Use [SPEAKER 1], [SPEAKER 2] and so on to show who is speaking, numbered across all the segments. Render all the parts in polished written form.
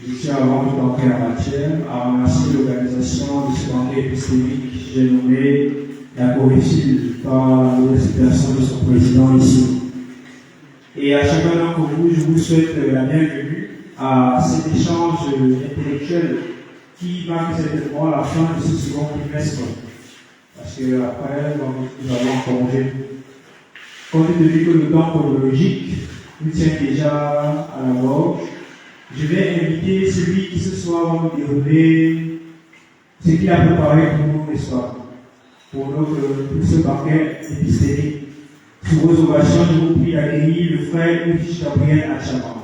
[SPEAKER 1] Je tiens avant de d'entrer en matière à remercier l'organisation de ce banquet épistémique que j'ai nommé la Coréphile par l'expression de son président ici. Et à chacun d'entre vous, je vous souhaite la bienvenue à cet échange intellectuel qui marque certainement la fin de ce second trimestre. Parce que après, nous allons en congé. Compte tenu que le temps chronologique nous tient déjà à la gorge, je vais inviter celui qui ce soir va nous dérouler ce qu'il a préparé pour nous ce soir, pour ce banquet épistémique. Sous vos ovations, je vous prie d'accueillir le frère Ulrich Gabriel Achama.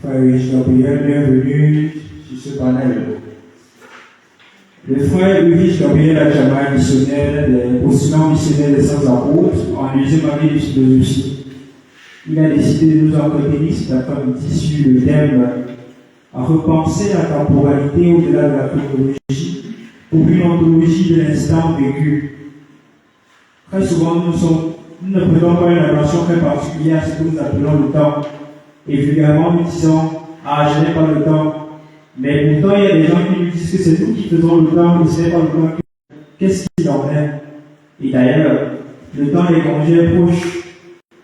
[SPEAKER 1] Frère Ulrich Gabriel, bienvenue sur ce panel. Le frère Ulrich Gabriel Achama, missionnaire des postulants missionnaires des Saints Apôtres, en deuxième année de philosophie. Il a décidé de nous entretenir cet après-midi sur le thème à repenser la temporalité au-delà de la chronologie pour une ontologie de l'instant vécu. Très souvent, nous ne prenons pas une attention très particulière à ce que nous appelons le temps. Et vulgairement, nous disons « Ah, je n'ai pas le temps ». Mais pourtant, il y a des gens qui nous disent que c'est nous qui faisons le temps, et ce n'est pas le temps. Qu'est-ce qu'il en est? Et d'ailleurs, le temps des congés est proche.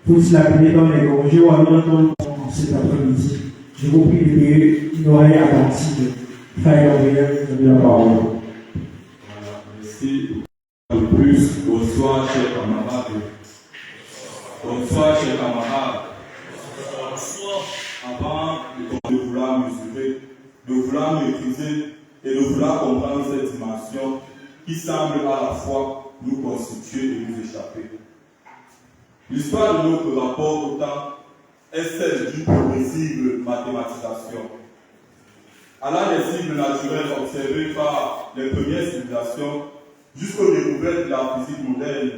[SPEAKER 1] Faut-il l'appeler temps des congés ou alors le temps cet après-midi? Je vous prie de payer une oreille attentive. Frère Gabriel, vous avez la parole.
[SPEAKER 2] Voilà, merci de plus. Bonsoir, chers camarades. Bonsoir, chers camarades. Avant de vouloir mesurer, de vouloir maîtriser et de vouloir comprendre cette dimension qui semble à la fois nous constituer et nous échapper. L'histoire de notre rapport au temps est celle d'une progressive mathématisation. Allant des cycles naturels observés par les premières civilisations jusqu'aux découvertes de la physique moderne,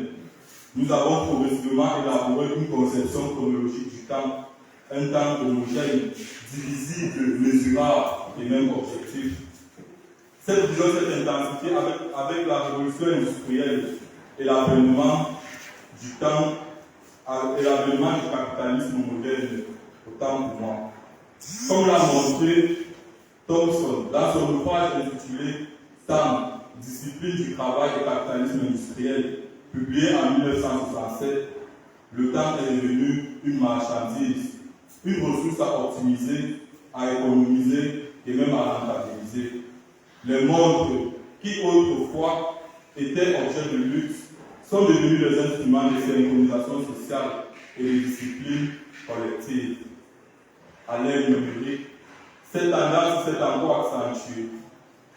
[SPEAKER 2] nous avons progressivement élaboré une conception chronologique du temps, un temps homogène, divisible, mesurable et même objectif. Cette vision s'est intensifiée avec la révolution industrielle et l'avènement du temps et l'avènement du capitalisme moderne, autant pour moi. Comme l'a montré Thomson dans son ouvrage intitulé Temps, discipline du travail et capitalisme industriel, publié en 1967, le temps est devenu une marchandise, une ressource à optimiser, à économiser et même à rentabiliser. Les montres qui autrefois étaient objets de luxe sont devenus des instruments de synchronisation sociale et de discipline collective. À l'ère numérique, cette tendance s'est encore accentuée.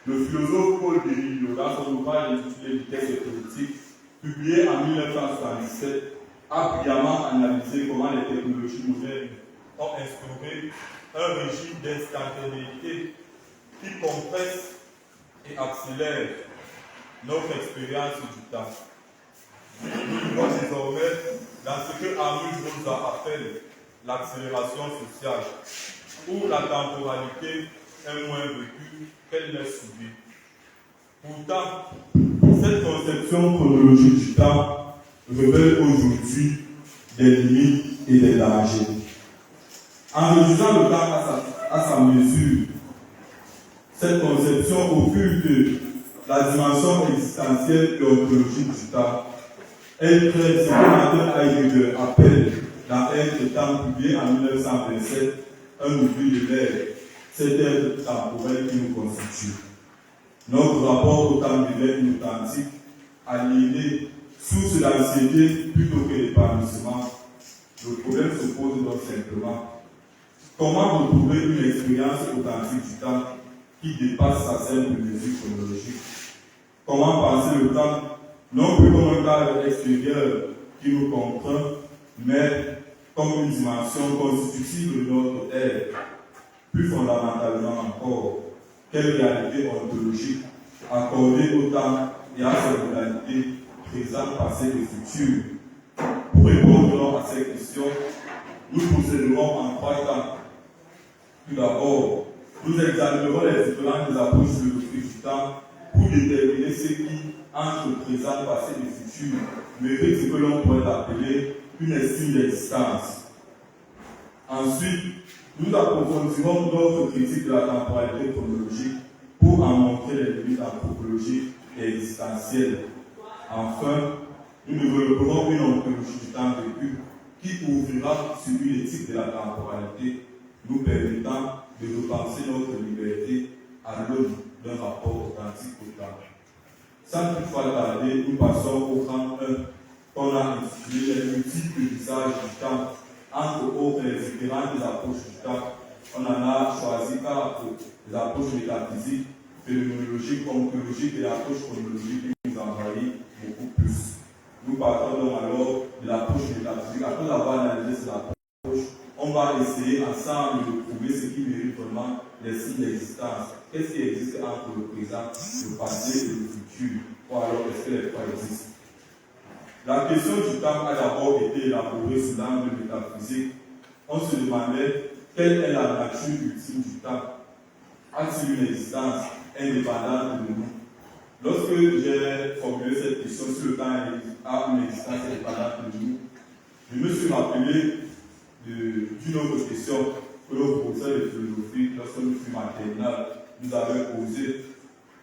[SPEAKER 2] Le philosophe Paul Virilio, dans son ouvrage intitulé Vitesse et politique, publié en 1977, a brillamment analysé comment les technologies modernes ont instauré un régime d'instantanéité qui compresse et accélère notre expérience du temps. Nous vivons désormais dans ce que Arnold Rosa appelle l'accélération sociale, où la temporalité est moins vécue qu'elle n'est subie. Pourtant, cette conception chronologique du temps révèle aujourd'hui des limites et des dangers. En réduisant le temps à sa mesure, cette conception occulte la dimension existentielle et ontologique du temps. Elle crée ce que Martin Heidegger appelle dans Être temps, publié en 1927, un oubli de l'air, cet être temporel qui nous constitue. Notre rapport au temps devient authentique, aliéné, source d'anxiété plutôt que d'épanouissement. Le problème se pose donc simplement. Comment retrouver une expérience authentique du temps qui dépasse sa simple mesure chronologique? Comment penser le temps non plus comme un cadre extérieur qui nous contraint, mais comme une dimension constitutive de notre être? Plus fondamentalement encore, quelle réalité ontologique accordée au temps et à ses modalités présent, passé et futur? Pour répondre à ces questions, nous procéderons en 3 temps. Tout d'abord, nous examinerons les différentes approches philosophiques du temps pour déterminer ce qui, entre le présent, le passé et le futur, mérite ce que l'on pourrait appeler une estime d'existence. Ensuite, nous approfondirons notre critique de la temporalité chronologique pour en montrer les limites anthropologiques et existentielles. Enfin, nous développerons une ontologie du temps vécu qui ouvrira sur une éthique de la temporalité, nous permettant de repenser notre liberté à l'aune d'un rapport authentique au temps. Sans toutefois tarder, nous passons au rang 1, qu'on a intitulé les multiples usages du temps. Entre autres, les différentes approches du temps, on en a choisi 4, les approches métaphysiques, phénoménologiques, ontologiques et l'approche chronologique qui nous envahit beaucoup plus. Nous partons donc alors de l'approche métaphysique. Après avoir analysé cette approche, on va essayer ensemble de trouver ce qui mérite vraiment les signes d'existence. Qu'est-ce qui existe entre le présent, le passé et le futur? Ou alors est-ce que les trois existent? La question du temps a d'abord été élaborée sous l'angle métaphysique. On se demandait quelle est la nature ultime du temps. A-t-il une existence indépendante de nous? Lorsque j'ai formulé cette question sur le temps a une existence indépendante de nous, je me suis rappelé d'une autre question que le professeur de philosophie, lorsque nous fûmes en terminale, nous avait posé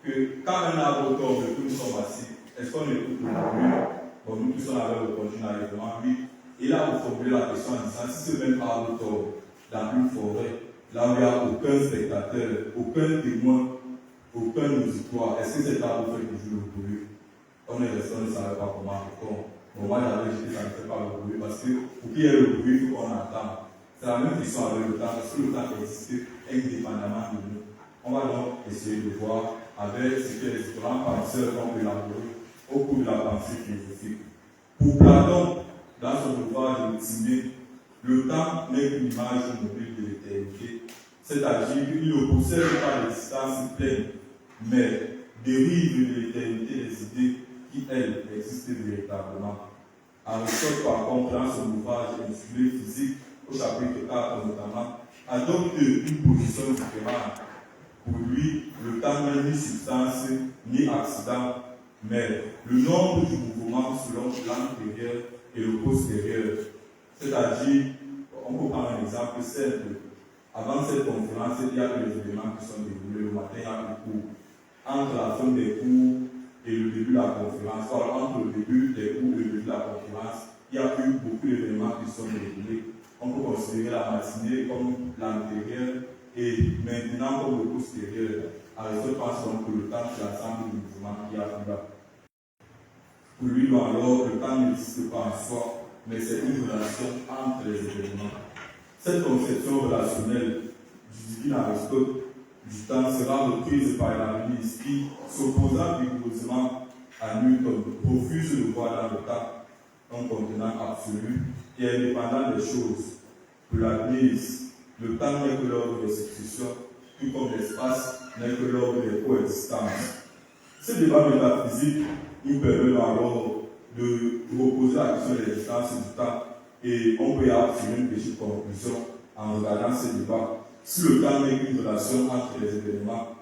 [SPEAKER 2] que quand un arbre tombe et que nous sommes assis, est-ce qu'on écoute le bruit? Bon, nous tous on avait répondu naïvement oui. Et là, vous formulez la question en disant si ce même arbre tombe dans une forêt, là où il n'y a aucun spectateur, aucun témoin, aucun auditoire, est-ce que cet arbre fait toujours le bruit? On est resté, on ne savait pas comment répondre. Bon, moi j'avais dit que ça ne fait pas le bruit parce que pour qu'il y ait le bruit, il faut qu'on entende. C'est la même question avec le temps, parce que le temps existe indépendamment de nous. On va donc essayer de voir avec ce que les différents penseurs ont élaboré au cours de la pensée philosophique. Pour Platon, dans son ouvrage de Timée, le temps n'est qu'une image mobile de l'éternité, c'est-à-dire qu'il ne possède pas l'existence pleine, mais dérive de l'éternité des idées qui, elles, existent véritablement. Aristote, par contre, dans son ouvrage intitulé Physique, au chapitre 4 notamment, adopte une position différente. Pour lui, le temps n'est ni substance, ni accident, mais le nombre du mouvement selon l'antérieur et le postérieur. C'est-à-dire, on peut prendre un exemple simple. Avant cette conférence, il y a les éléments qui sont déroulés. Le matin, il y a le cours. Entre la fin des cours et le début de la conférence, entre le début des cours et le début de la conférence, il y a eu beaucoup d'éléments qui sont déroulés. On peut considérer la matinée comme l'antérieur et maintenant comme le postérieur. Aristote pense donc que le temps, c'est l'ensemble du mouvement qui a eu là. Pour lui, alors, le temps n'existe pas en soi, mais c'est une relation entre les événements. Cette conception relationnelle du divin Aristote du temps sera reprise par Leibniz qui, s'opposant rigoureusement à Newton, refuse de voir dans le temps un contenant absolu et indépendant des choses. Pour Leibniz, le temps n'est que l'ordre des successions, tout comme l'espace n'est que l'ordre des coexistences. Ce débat métaphysique nous permet alors de reposer la question de l'existence du temps et on peut y obtenir une petite conclusion en regardant ce débat. Si le temps n'est qu'une relation entre les événements,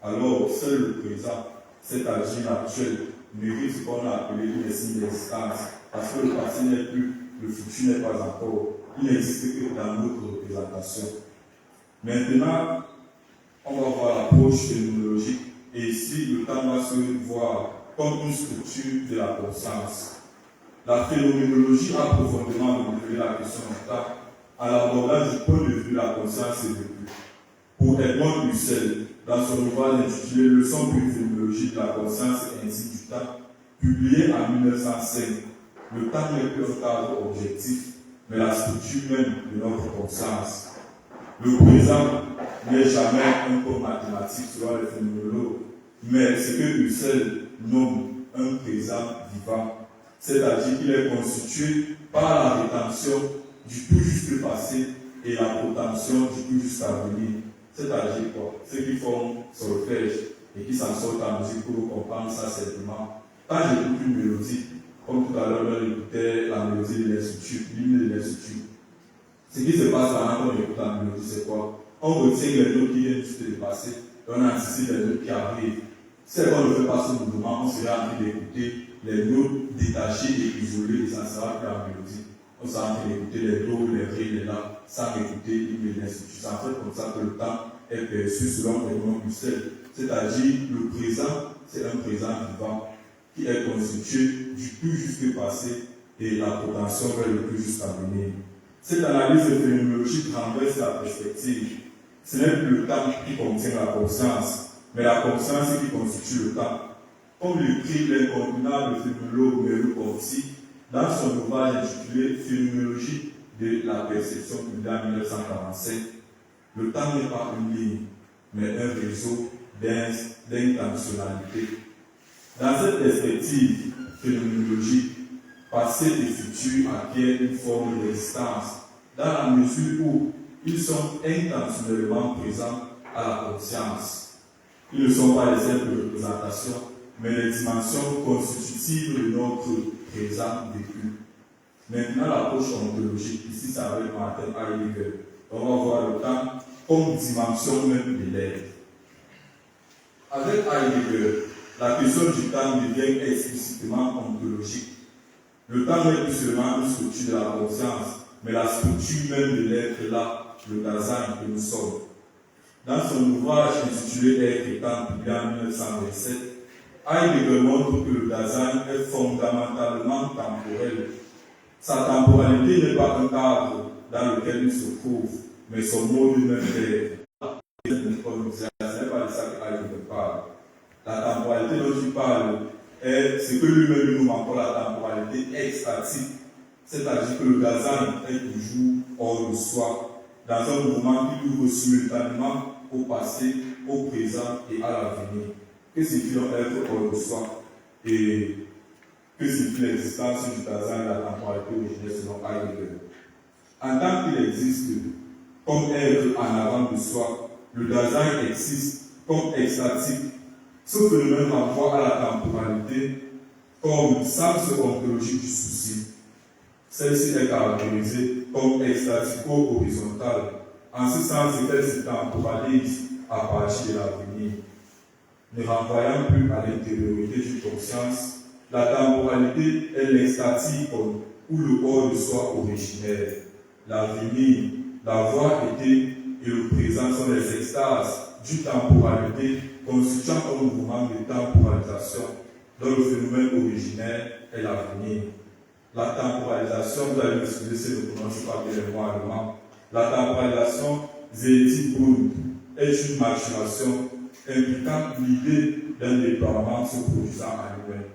[SPEAKER 2] alors seul le présent, c'est-à-dire l'actuel, mérite ce qu'on a appelé une estime d'existence, parce que le passé n'est plus, le futur n'est pas encore, il n'existe que dans notre représentation. Maintenant, on va voir l'approche phénoménologique, et ici le temps va se voir comme une structure de la conscience. La phénoménologie a profondément développé la question du temps à l'abordage du point de vue de la conscience et de Dieu. Pour Edmond Husserl, dans son ouvrage intitulé Leçon pour une phénoménologie de la conscience et ainsi du temps, publié en 1905, le temps n'est plus un cadre objectif, mais la structure même de notre conscience. Le présent n'est jamais un cours mathématique selon les phénoménologues, mais ce que Husserl nomme un présent vivant, c'est-à-dire qu'il est constitué par la rétention du tout juste passé et la protention du tout juste avenir. C'est-à-dire quoi? Ceux qui font solfège et qui s'en sortent en musique pour comprendre ça simplement. Quand j'écoute une mélodie, comme tout à l'heure, on écoutait la mélodie mélodie de l'institut, l'hymne de l'institut. Ce qui se passe pendant qu'on écoute la mélodie, c'est quoi? On retient les notes qui viennent juste de passer, et on anticipe les notes qui arrivent. Si on ne fait pas ce mouvement, on sera en train d'écouter les notes détachées et isolées, et ça ne sera plus la mélodie. On sera en train d'écouter les do, les ré, les la, sans écouter l'hymne de l'institut. C'est en fait comme ça que le temps est perçu selon les noms Husserl. C'est-à-dire, le présent, c'est un présent vivant qui est constitué du plus juste passé et la potentiel vers le plus juste avenir. Cette analyse phénoménologique renverse la perspective. Ce n'est plus le temps qui contient la conscience, mais la conscience qui constitue le temps. Comme l'écrit l'incontournable phénoménologue Merleau-Ponty dans son ouvrage intitulé Phénoménologie de la perception publié en 1947, le temps n'est pas une ligne, mais un réseau d'intentionnalité. Dans cette perspective phénoménologique, passé et futur acquièrent une forme d'existence, dans la mesure où ils sont intentionnellement présents à la conscience. Ils ne sont pas les simples représentations, mais les dimensions constitutives de notre présent vécu. Maintenant, l'approche ontologique, ici ça avec Martin Heidegger. On va voir le temps comme dimension même de l'être. Avec Heidegger, la question du temps devient explicitement ontologique. Le temps n'est plus seulement une structure de la conscience, mais la structure même de l'être là, le Dasein que nous sommes. Dans son ouvrage intitulé Être et temps, publié en 1927, Heidegger montre que le Dasein est fondamentalement temporel. Sa temporalité n'est pas un cadre dans lequel il se trouve, mais son mode même d'être. Ce n'est pas de ça que Heidegger parle. La temporalité dont il parle est ce que lui-même nous appelle la temporalité extatique, c'est-à-dire que le Dasein est toujours hors de soi, dans un mouvement qui ouvre simultanément au passé, au présent et à l'avenir. Que signifie donc être hors de soi et que signifie l'existence du Dasein et la temporalité originelle selon Heidegger? En tant qu'il existe comme être en avant de soi, le Dasein existe comme extatique. Ce phénomène renvoie à la temporalité comme sens ontologique du souci. Celle-ci est caractérisée comme extatico-horizontale, en ce sens qu'elle se temporalise à partir de l'avenir. Ne renvoyant plus à l'intériorité d'une conscience, la temporalité est l'extatique ou le hors de soi originaire. L'avenir, la voie été et le présent sont les extases d'une temporalité constituant un mouvement de temporalisation dont le phénomène originaire est l'avenir. La temporalisation, vous allez m'excuser si je ne prononce pas bien le mot allemand, la temporalisation Zéti-Bund est une maturation impliquant l'idée d'un déploiement se produisant à lui-même.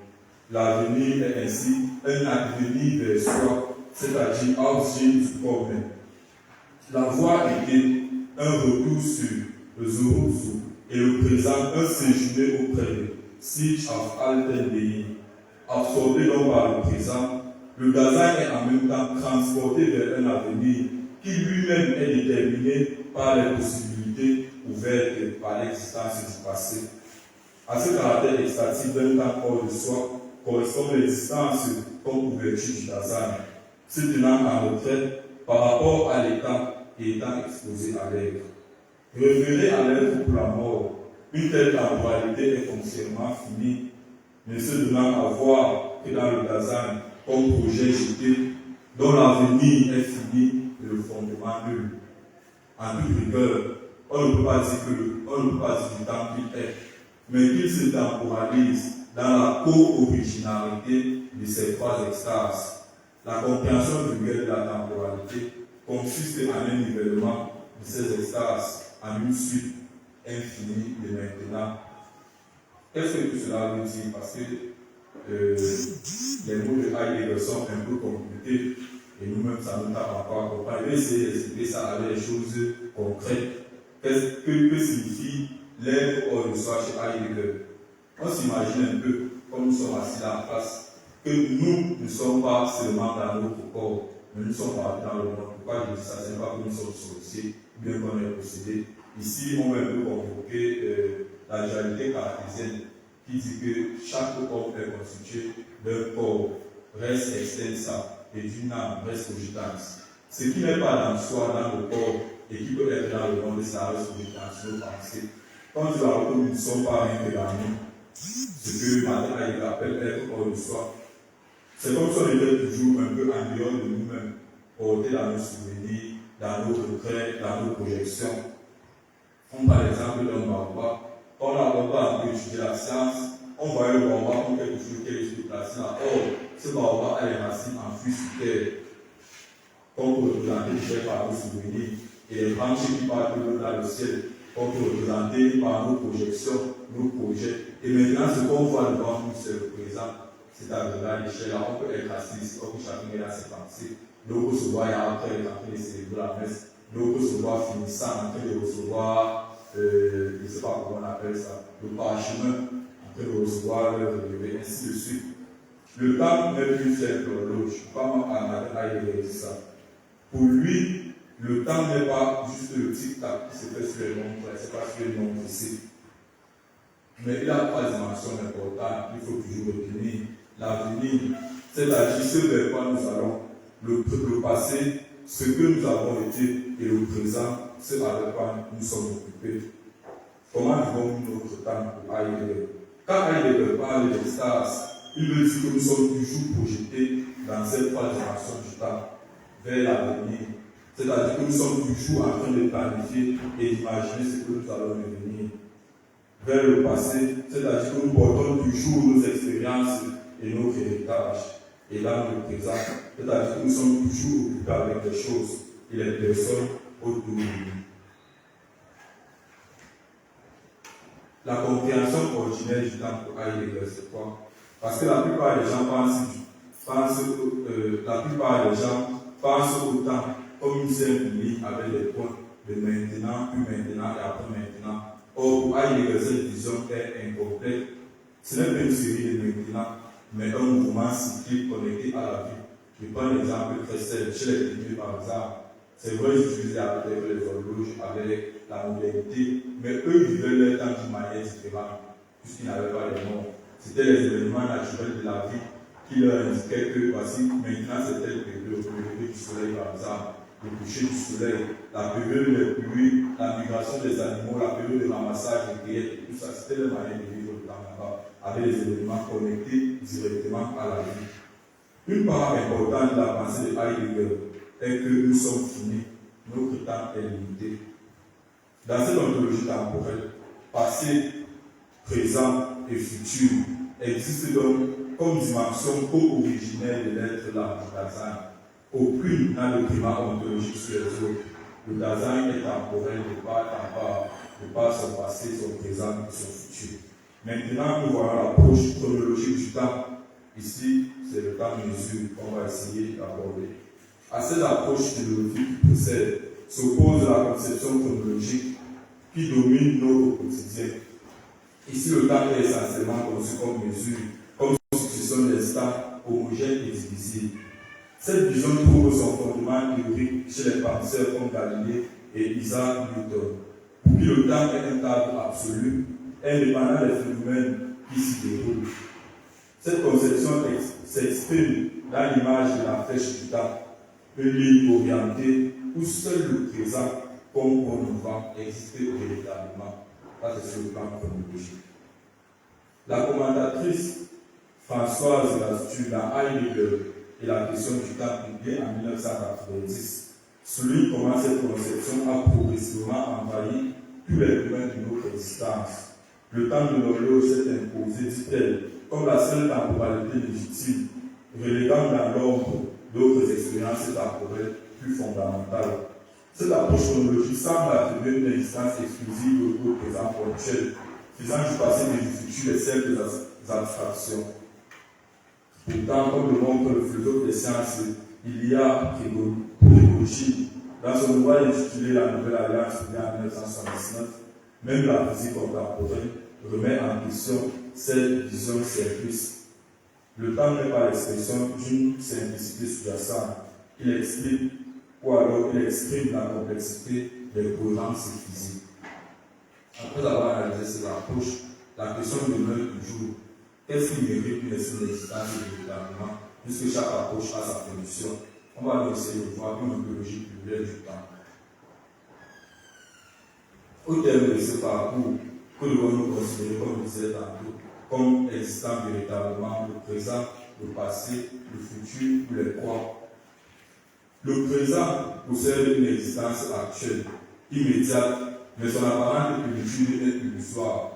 [SPEAKER 2] L'avenir est ainsi un advenir vers soi, c'est-à-dire Ausgehen du corps même. La voie était un retour sur le Zuruzu et le présent un séjourné auprès de Sich auf alten Wegen. Absorbé donc par le présent, le Dasein est en même temps transporté vers un avenir qui lui-même est déterminé par les possibilités ouvertes par l'existence du passé. À ce caractère extatique d'un temps hors de soi correspond l'existence comme ouverture du Dasein, se tenant en retraite par rapport à l'état et étant exposé à l'être. Révéler à l'être pour la mort, une telle temporalité est foncièrement finie, ne se donnant à voir que dans le Dasein comme projet jeté, dont l'avenir est fini et le fondement nul. En toute rigueur, on ne peut pas dire du temps qu'il est, mais qu'il se temporalise dans la co-originalité de ces trois extases. La compréhension vulgaire de la temporalité consiste en un nivellement de ces extases en une suite infinie de maintenant. Qu'est-ce que tout cela veut dire? Parce que les mots de Heidegger sont un peu compliqués et nous-mêmes ça nous tape encore à comprendre. Je vais essayer d'expliquer ça avec des choses concrètes. Qu'est-ce que signifie l'être hors de soi chez Heidegger? On s'imagine un peu, comme nous sommes assis là en face, que nous ne sommes pas seulement dans notre corps, mais nous sommes dans le monde. Pourquoi je dis ça? Ce n'est pas que nous sommes sorciers, bien qu'on est possédés. Ici, on va un peu convoquer la dualité cartésienne qui dit que chaque corps est constitué d'un corps res extensa, et d'une âme reste cogitans. Ce qui n'est pas dans soi, dans le corps, et qui peut être dans le monde, ça reste cogitans, nos pensées. Quand tu vas que nous ne sommes pas rien que dans nous, ce que Matin appelle être hors de soi, c'est comme si on était toujours un peu en dehors de nous-mêmes, portés dans nos souvenirs, dans nos regrets, dans nos projections. On par exemple d'un baobab. Quand on n'a pas étudié la science, on voyait le baobab comme quelque chose qui est déplacé là. Or, ce baobab a les racines enfouies sous terre, qu'on peut représenter par nos souvenirs, et les branches qui partent dans le ciel, qu'on peut représenter par nos projections, nos projets. Et maintenant, ce qu'on voit devant nous, c'est le présent. C'est-à-dire à l'échelle, là, on peut être assis, on peut chacun est dans ses pensées. Nous recevons après, en train de célébrer la messe. Nous recevons finissant, en train de recevoir, je ne sais pas comment on appelle ça, le parchemin, en train de recevoir l'heure de lever, ainsi de suite. Le temps n'est plus fait l'horloge. Comment il dit ça? Pour lui, le temps n'est pas juste le tic-tac qui se fait sur les montres, c'est pas sur les montres ici. Mais il y a trois dimensions importantes qu'il faut toujours retenir. L'avenir, c'est-à-dire ce vers quoi nous allons, le passé, ce que nous avons été, et le présent, ce avec quoi nous sommes occupés. Comment vivons-nous notre temps pour Heidegger? Quand Heidegger parle d'extase, il veut dire que nous sommes toujours projetés dans cette trois dimensions du temps, vers l'avenir. C'est-à-dire que nous sommes toujours en train de planifier et d'imaginer ce que nous allons devenir. Vers le passé, c'est-à-dire que nous portons toujours nos expériences et nos héritages. Et dans le présent, c'est-à-dire que nous sommes toujours occupés avec les choses et les personnes autour de nous. La compréhension ordinaire du temps pour Heidegger, c'est quoi? Parce que la plupart des gens pensent au temps comme une simple ligne avec des points de maintenant, puis maintenant et après maintenant. Or, pour Heidegger, cette vision est incomplète. Ce n'est pas une série de maintenant, mais un mouvement cyclique connecté à la vie. Je prends l'exemple très simple, chez les techniques par exemple. C'est vrai, ils utilisaient avec les horloges, avec la modernité, mais eux vivaient leur temps d'une manière différente, puisqu'ils n'avaient pas les noms. C'était les événements naturels de la vie qui leur indiquaient que voici, maintenant c'est tel période, le lever du soleil par exemple, le coucher du soleil, la période des pluies, la migration des animaux, la période de ramassage des grillettes, tout ça, c'était leur manière de vivre le temps là-bas, avec les événements connectés directement à la vie. Une part importante de la pensée de Heidegger est que nous sommes finis, notre temps est limité. Dans cette ontologie temporelle, passé, présent et futur existent donc comme dimension co-originelle de l'être là du Dasein. Aucune n'a le primat ontologique sur les autres. Le Dasein est temporel de part en part, de par son passé, son présent et son futur. Maintenant, nous voyons l'approche chronologique du temps. Ici, c'est le temps mesure qu'on va essayer d'aborder. À cette approche philosophique qui possède s'oppose la conception chronologique qui domine notre quotidien. Ici, le temps est essentiellement conçu comme mesure, comme succession d'instants homogènes et divisibles. Cette vision trouve son fondement théorique chez les penseurs comme Galilée et Isaac Newton. Pour qui le temps est un cadre absolu, indépendant des phénomènes qui s'y déroulent. Cette conception s'exprime dans l'image de la flèche du temps, une ligne orientée où seul le présent, comme on le voit, existe véritablement. Ça, c'est sur le plan chronologique. La commentatrice Françoise Lastur, dans Heidegger et la question du temps publiée en 1990, souligne comment cette conception a progressivement envahi tous les domaines de notre existence. Le temps de l'horloge s'est imposé, dit-elle, comme la seule temporalité légitime, reléguant dans l'ombre d'autres expériences temporelles plus fondamentales. Cette approche chronologique semble attribuer une existence exclusive au présent ponctuel, faisant du passé et du futur les simples abstractions. Pourtant, comme le montre le philosophe des sciences, il y a Prigogine, dans son ouvrage intitulé La Nouvelle Alliance, publié en 1979, même la physique contemporaine remet en question cette vision simpliste. Le temps n'est pas l'expression d'une simplicité sous-jacente. Il explique, ou alors il exprime la complexité des cohérences physiques. Après avoir analysé ces approches, la question demeure toujours: qu'est-ce qui mérite une existence véritablement puisque chaque approche a sa fonction. On va essayer de voir une ontologie plurielle du temps. Au terme de ce parcours, que devons-nous considérer, comme je disais tantôt, comme existant véritablement le présent, le passé, le futur ou les quoi? Le présent possède une existence actuelle, immédiate, mais son apparente plénitude est illusoire.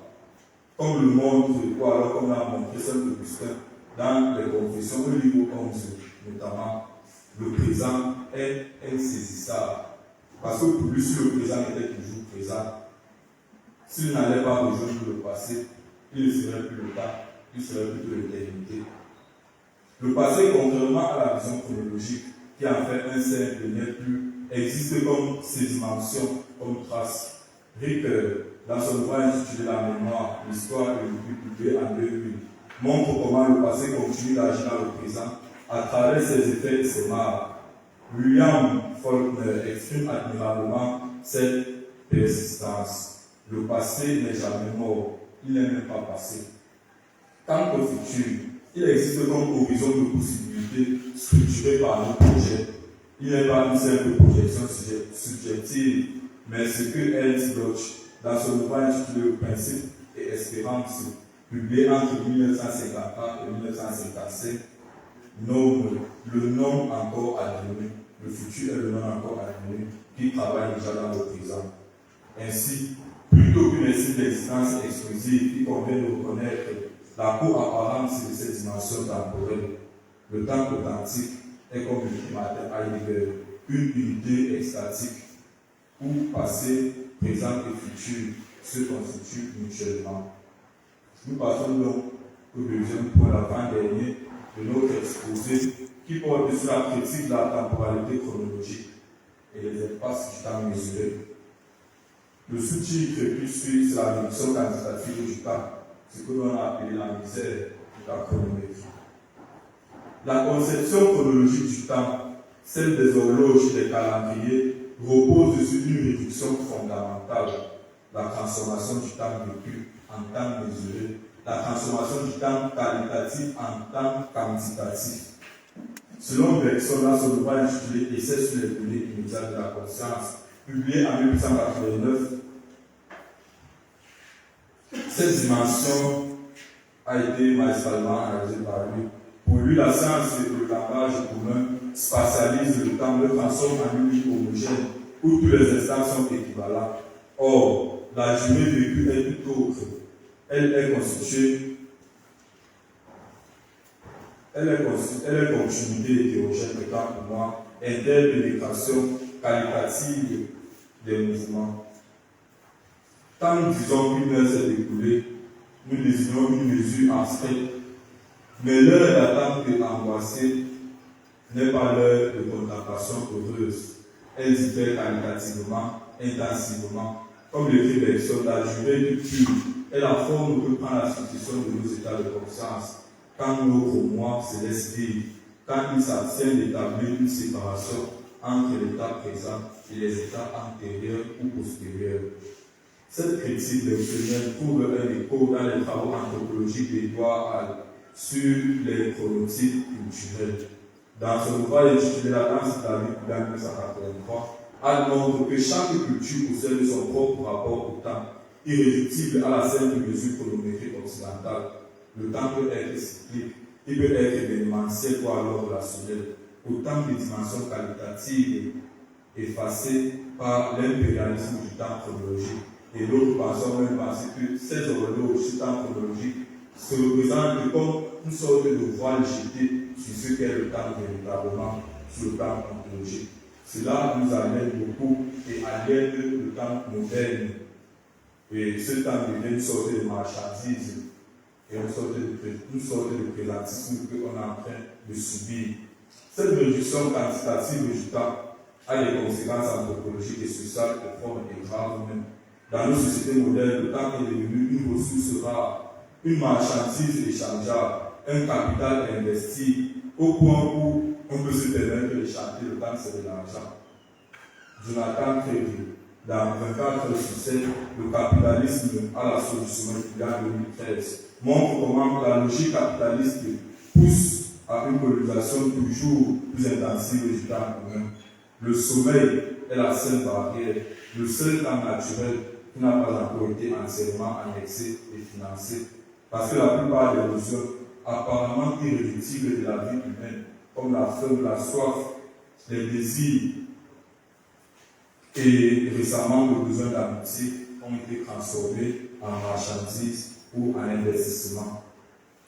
[SPEAKER 2] Comme le montre, ou alors comme l'a montré Saint Augustin dans les Confessions, au livre 11 notamment, le présent est insaisissable. Parce que pour lui, si le présent était toujours présent, s'il n'allait pas rejoindre le passé, il ne serait plus le temps, il serait plutôt l'éternité. Le passé, contrairement à la vision chronologique, qui en fait un cercle n'est plus, existe comme sédimentation, comme trace. Ricoeur, dans son ouvrage intitulé La mémoire, l'histoire et le publié en 2000, montre comment le passé continue d'agir dans le présent à travers ses effets et ses marques. William Faulkner exprime admirablement cette persistance. Le passé n'est jamais mort, il n'est même pas passé. Quant au futur, il existe comme horizon de possibilités structurées par nos projets. Il n'est pas une simple projection subjective, mais ce que Ernst Bloch, dans son ouvrage intitulé Le principe et espérance, publié entre 1954 et 1955, nomme le nom encore à venir. Le futur est le nom encore à venir, qui travaille déjà dans le présent. Ainsi, plutôt qu'une estime d'existence exclusive, il convient de reconnaître la co-apparence de ces dimensions temporelles. Le temps authentique est, comme le dit Martin Heidegger, une unité extatique où passé, présent et futur se constituent mutuellement. Nous passons donc au deuxième point, l'avant-dernier de notre exposé, qui porte sur la critique de la temporalité chronologique et les espaces du temps mesuré. Le sous-titre qui suit, c'est la réduction quantitative du temps, ce que l'on a appelé la misère de la chronométrie. La conception chronologique du temps, celle des horloges et des calendriers, repose sur une réduction fondamentale, la transformation du temps vécu en temps mesuré, la transformation du temps qualitatif en temps quantitatif. Selon Bergson, dans son ouvrage intitulé Essai sur les données immédiates de la conscience, publié en 1889, cette dimension a été magistralement analysée par lui. Pour lui, la science et le langage commun spatialisent le temps, le transforment en une ligne homogène où tous les instants sont équivalents. Or, la durée vécue est tout autre. Elle est constituée, elle est continuité hétérogène de temps pour moi, interpénétration qualitative des mouvements. Tant disons qu'une heure s'est écoulée, nous désignons une mesure abstraite, mais l'heure d'attente et angoissée n'est pas l'heure de contemplation heureuse. Elle diffère qualitativement, intensivement. Comme l'écrit Bergson, la durée du pur est la forme que prend la succession de nos états de conscience. Quand notre moi se laisse vivre, quand il s'abstient d'établir une séparation entre l'état présent et les états antérieurs ou postérieurs. Cette critique bergsonienne trouve un écho dans les travaux anthropologiques d'Edouard Hall sur les chronotypes culturels. Dans son ouvrage intitulé La danse de la vie en 1983, Hall montre que chaque culture possède son propre rapport au temps, irréductible à la simple mesure chronométrique occidentale. Le temps peut être cyclique, il peut être événementiel ou alors relationnel. Autant de dimensions qualitatives effacées par l'impérialisme du temps chronologique. Et d'autres pensons même penser que ces horloges, ce temps chronologique, se représentent comme une sorte de voile jeté sur ce qu'est le temps véritablement, sur le temps ontologique. Cela nous amène beaucoup et aliène le temps moderne. Et ce temps devient une sorte de marchandise et une sorte de présentisme qu'on est en train de subir. Cette réduction quantitative du temps a des conséquences anthropologiques et sociales profondes et graves même. Dans nos sociétés modernes, le temps est devenu une ressource rare, une marchandise échangeable, un capital investi, au point où on peut se permettre de chanter le temps, c'est de l'argent. Jonathan Creville, dans 24 heures sur 7, le capitalisme à la solution en 2013, montre comment la logique capitaliste pousse à une colonisation toujours plus intensive du temps commun. Le sommeil est la seule barrière, le seul temps naturel qui n'a pas encore été entièrement annexé et financé. Parce que la plupart des besoins apparemment irréductibles de la vie humaine, comme la faim, la soif, les désirs et récemment le besoin d'amitié, ont été transformés en marchandises ou en investissement.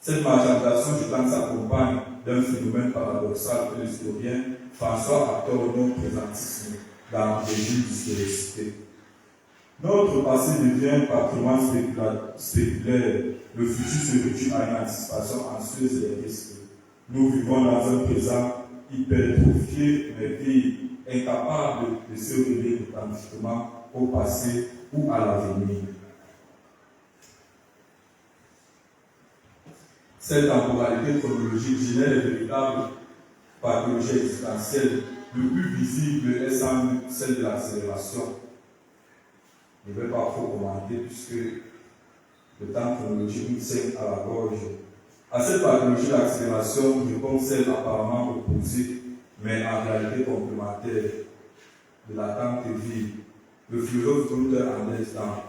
[SPEAKER 2] Cette marchandisation du temps s'accompagne d'un phénomène paradoxal que l'historien François Hector présente dans Régime d'historicité. Notre passé devient patrimoine spéculaire, le futur se réduit à une anticipation anxieuse des risques. Nous vivons dans un présent hypertrophié, mais vide, incapable de se relier authentiquement au passé ou à l'avenir. Cette temporalité chronologique génère les véritables pathologies existentielles. Le plus visible est sans doute celle de l'accélération. Je ne vais pas trop commenter puisque le temps chronologique nous saigne à la gorge. À cette pathologie d'accélération répond celle apparemment opposée, mais en réalité complémentaire, de l'attente vie. Le philosophe Luther Anders, dans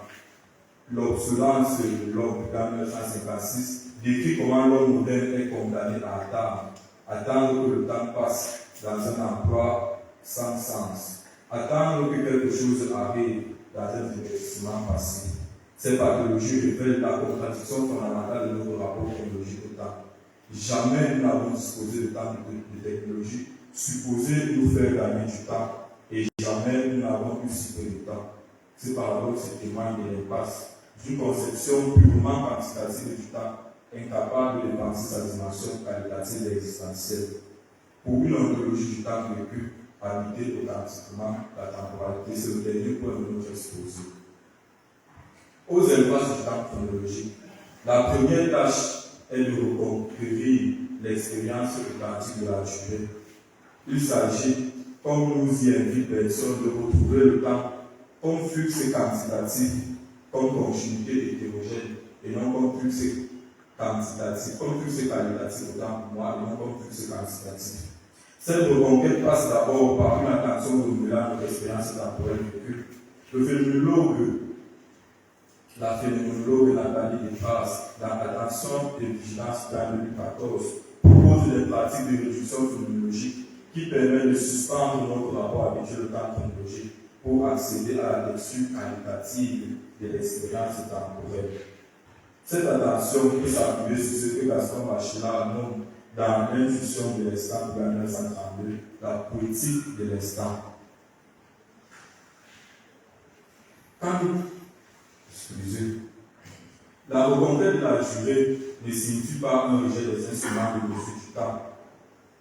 [SPEAKER 2] L'obsolence de l'homme, dans 1956, décrit comment l'homme moderne est condamné à attendre que le temps passe dans un emploi sans sens, attendre que quelque chose arrive dans un divertissement passif. Ces pathologies révèlent la contradiction fondamentale de notre rapport chronologique au temps. Jamais nous n'avons disposé de temps de technologie supposée nous faire gagner du temps, et jamais nous n'avons eu si peu de temps. Ce paradoxe témoigne de l'impasse d'une conception purement quantitative du temps, incapable de penser sa dimension qualitative et existentielle. Pour une ontologie du temps vécu, habiter authentiquement la temporalité, c'est le dernier point de notre exposé. Aux impasses du temps chronologique, la première tâche est de reconquérir l'expérience authentique de la durée. Il s'agit, comme nous y invite personne, de retrouver le temps comme flux quantitatif, comme continuité hétérogène, et non comme flux quantitatif, comme flux qualitatif autant pour moi, et non comme flux quantitatif. Cette reconquête passe d'abord par une attention renouvelée à notre expérience temporelle vécue. La phénoménologue Nathalie Desprages, dans Attention et vigilance dans 2014, propose des pratiques de réduction phénoménologique qui permettent de suspendre notre rapport habituel au temps chronologique pour accéder à la lecture qualitative de l'expérience temporelle. Cette attention peut s'appuyer sur ce que Gaston Bachelard nomme dans l'intuition de l'instant de 1932, la poétique de l'instant. La reconquête de la durée ne signifie pas un rejet des instruments de mesure du temps,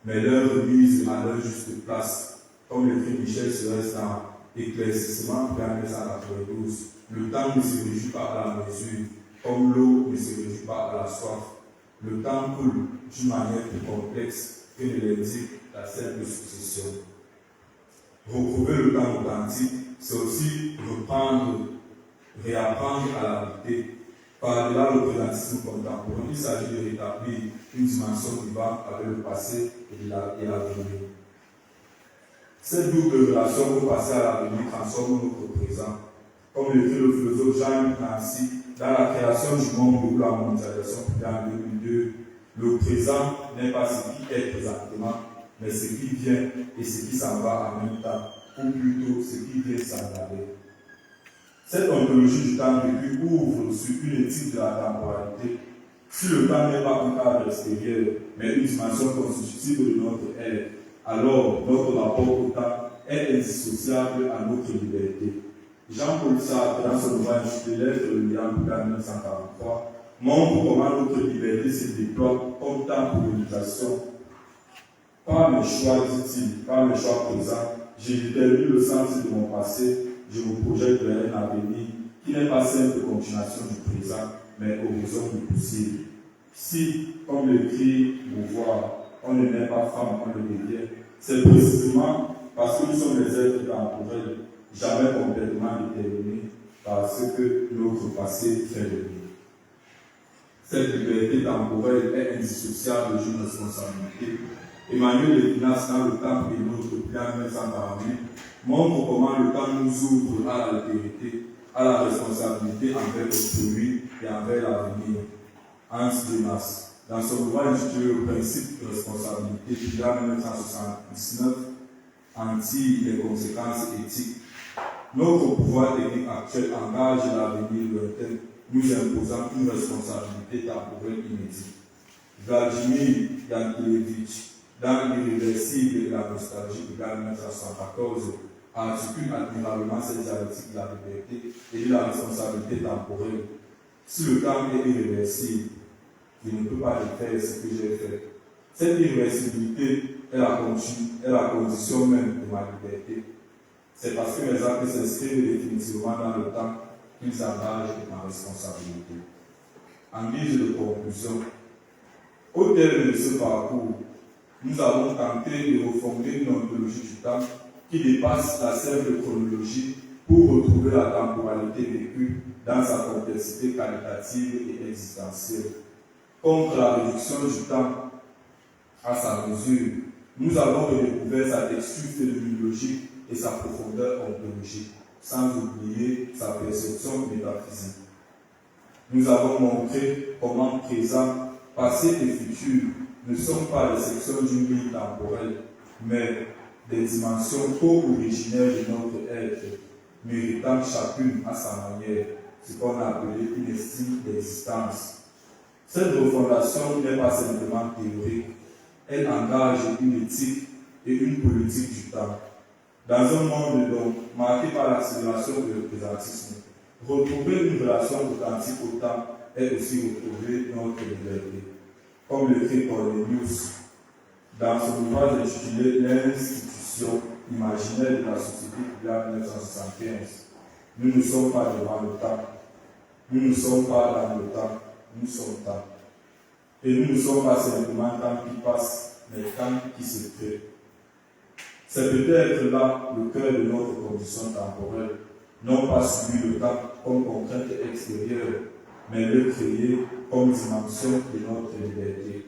[SPEAKER 2] mais leur remise à leur juste place, comme l'écrit Michel Serres dans Éclaircissement 1992. Le temps ne se réduit pas à la mesure, comme l'eau ne se réduit pas à la soif. Le temps coule d'une manière plus complexe que ne l'indique la simple succession. Retrouver le temps authentique, c'est aussi réapprendre à l'habiter. Par-delà le présentisme contemporain, il s'agit de rétablir une dimension vivante avec le passé et l'avenir. Cette double relation au passé et à l'avenir transforme notre présent. Comme l'écrit le philosophe Jean-Luc Nancy, dans la création du monde ou la mondialisation en 2002, le présent n'est pas ce qui est présentement, mais ce qui vient et ce qui s'en va en même temps, ou plutôt ce qui vient s'en aller. Cette ontologie du temps vécu ouvre sur une éthique de la temporalité. Si le temps n'est pas un cadre extérieur, mais une dimension constitutive de notre être, alors notre rapport au temps est indissociable à notre liberté. Jean-Paul Sartre, dans son ouvrage des lettres de Lyon en 1943, montre comment notre liberté se déploie comme temps pour l'imitation. Par mes choix, dit-il, par mes choix présents, j'ai déterminé le sens de mon passé, je me projette vers un avenir qui n'est pas simple continuation du présent, mais horizon du possible. Si, comme l'écrit Beauvoir, on ne naît pas femme, on le devient, c'est précisément parce que nous sommes des êtres temporels, jamais complètement déterminés par ce que notre passé fait de nous. Cette liberté temporelle est indissociable d'une responsabilité. Emmanuel Levinas, dans le temps de notre plan 1948, montre comment le temps nous ouvre à l'altérité, à la responsabilité envers autrui et envers l'avenir. Hans Jonas, dans son ouvrage intitulé Le principe de responsabilité, du 1979, anti les conséquences éthiques. Notre pouvoir technique actuel engage l'avenir lointain, nous imposant une responsabilité temporelle inédite. Vladimir Yankelevitch, dans l'Irréversible et la nostalgie de 1974, articule admirablement cette dialectique de la liberté et de la responsabilité temporelle. Si le temps est irréversible, je ne peux pas refaire ce que j'ai fait. Cette irréversibilité est la condition même de ma liberté. C'est parce que mes actes s'inscrivent définitivement dans le temps qu'ils engagent ma responsabilité. En guise de conclusion, au terme de ce parcours, nous avons tenté de refonder une ontologie du temps qui dépasse la simple chronologie pour retrouver la temporalité vécue dans sa complexité qualitative et existentielle. Contre la réduction du temps à sa mesure, nous avons redécouvert sa texture phénoménologique et sa profondeur ontologique, sans oublier sa perception métaphysique. Nous avons montré comment présent, passé et futur ne sont pas les sections d'une ligne temporelle, mais des dimensions co-originaires de notre être, méritant chacune à sa manière ce qu'on a appelé une estime d'existence. Cette refondation n'est pas simplement théorique, elle engage une éthique et une politique du temps. Dans un monde donc marqué par l'accélération de l'opératisme, retrouver une relation authentique au temps est aussi retrouver notre liberté. Comme le fait Cornelius dans son ouvrage intitulé L'institution imaginaire de la société de 1975. Nous ne sommes pas devant le temps, nous ne sommes pas dans le temps, nous sommes temps. Et nous ne sommes pas simplement temps qui passe, mais temps qui se crée. C'est peut-être là le cœur de notre condition temporelle, non pas subir le temps comme contrainte extérieure, mais le créer comme dimension de notre liberté.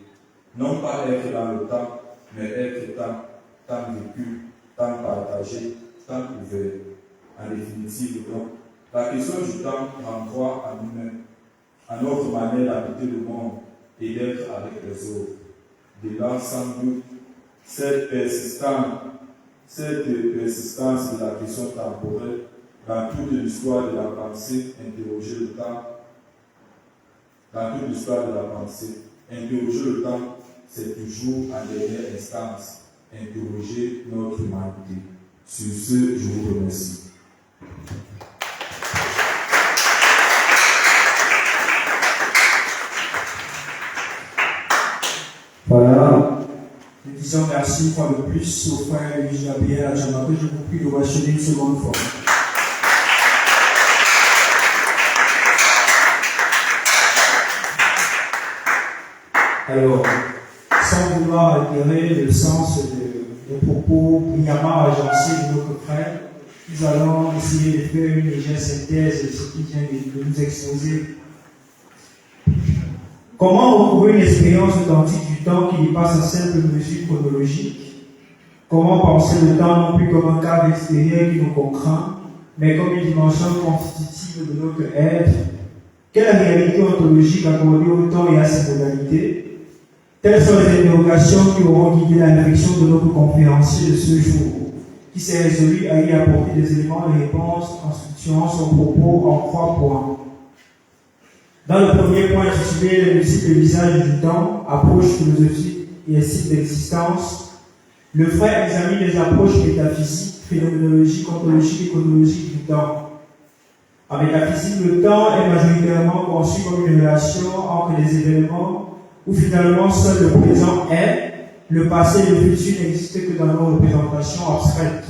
[SPEAKER 2] Non pas être dans le temps, mais être temps vécu, temps partagé, temps ouvert. En définitive, donc, la question du temps renvoie à nous-mêmes, à notre manière d'habiter le monde et d'être avec les autres. De là, sans doute, cette persistance de la question temporelle dans toute l'histoire de la pensée, interroger le temps. Dans toute l'histoire de la pensée, interroger le temps, c'est toujours en dernière instance interroger notre humanité. Sur ce, je vous remercie.
[SPEAKER 1] Voilà. Nous disons merci une fois de plus au frère Louis Gabriel Adjamabé. Je vous prie de rechaîner une seconde fois. Alors, sans vouloir altérer le sens des propos brillamment agencés de notre frère, nous allons essayer de faire une légère synthèse de ce qu'il vient de nous exposer. Comment retrouver une expérience authentique du temps qui dépasse la simple mesure chronologique? Comment penser le temps non plus comme un cadre extérieur qui nous contraint, mais comme une dimension constitutive de notre être? Quelle réalité ontologique accordée au temps et à ses modalités? Telles sont les interrogations qui auront guidé la réflexion de notre conférencier de ce jour, qui s'est résolu à y apporter des éléments de réponse en structurant son propos en 3 points. Dans le premier point intitulé Les multiples visages du temps, approche philosophique et estime d'existence, le frère examine les approches métaphysiques, phénoménologiques, ontologiques et chronologiques du temps. En métaphysique, le temps est majoritairement conçu comme une relation entre les événements où finalement seul le présent est, le passé et le futur n'existent que dans nos représentations abstraites.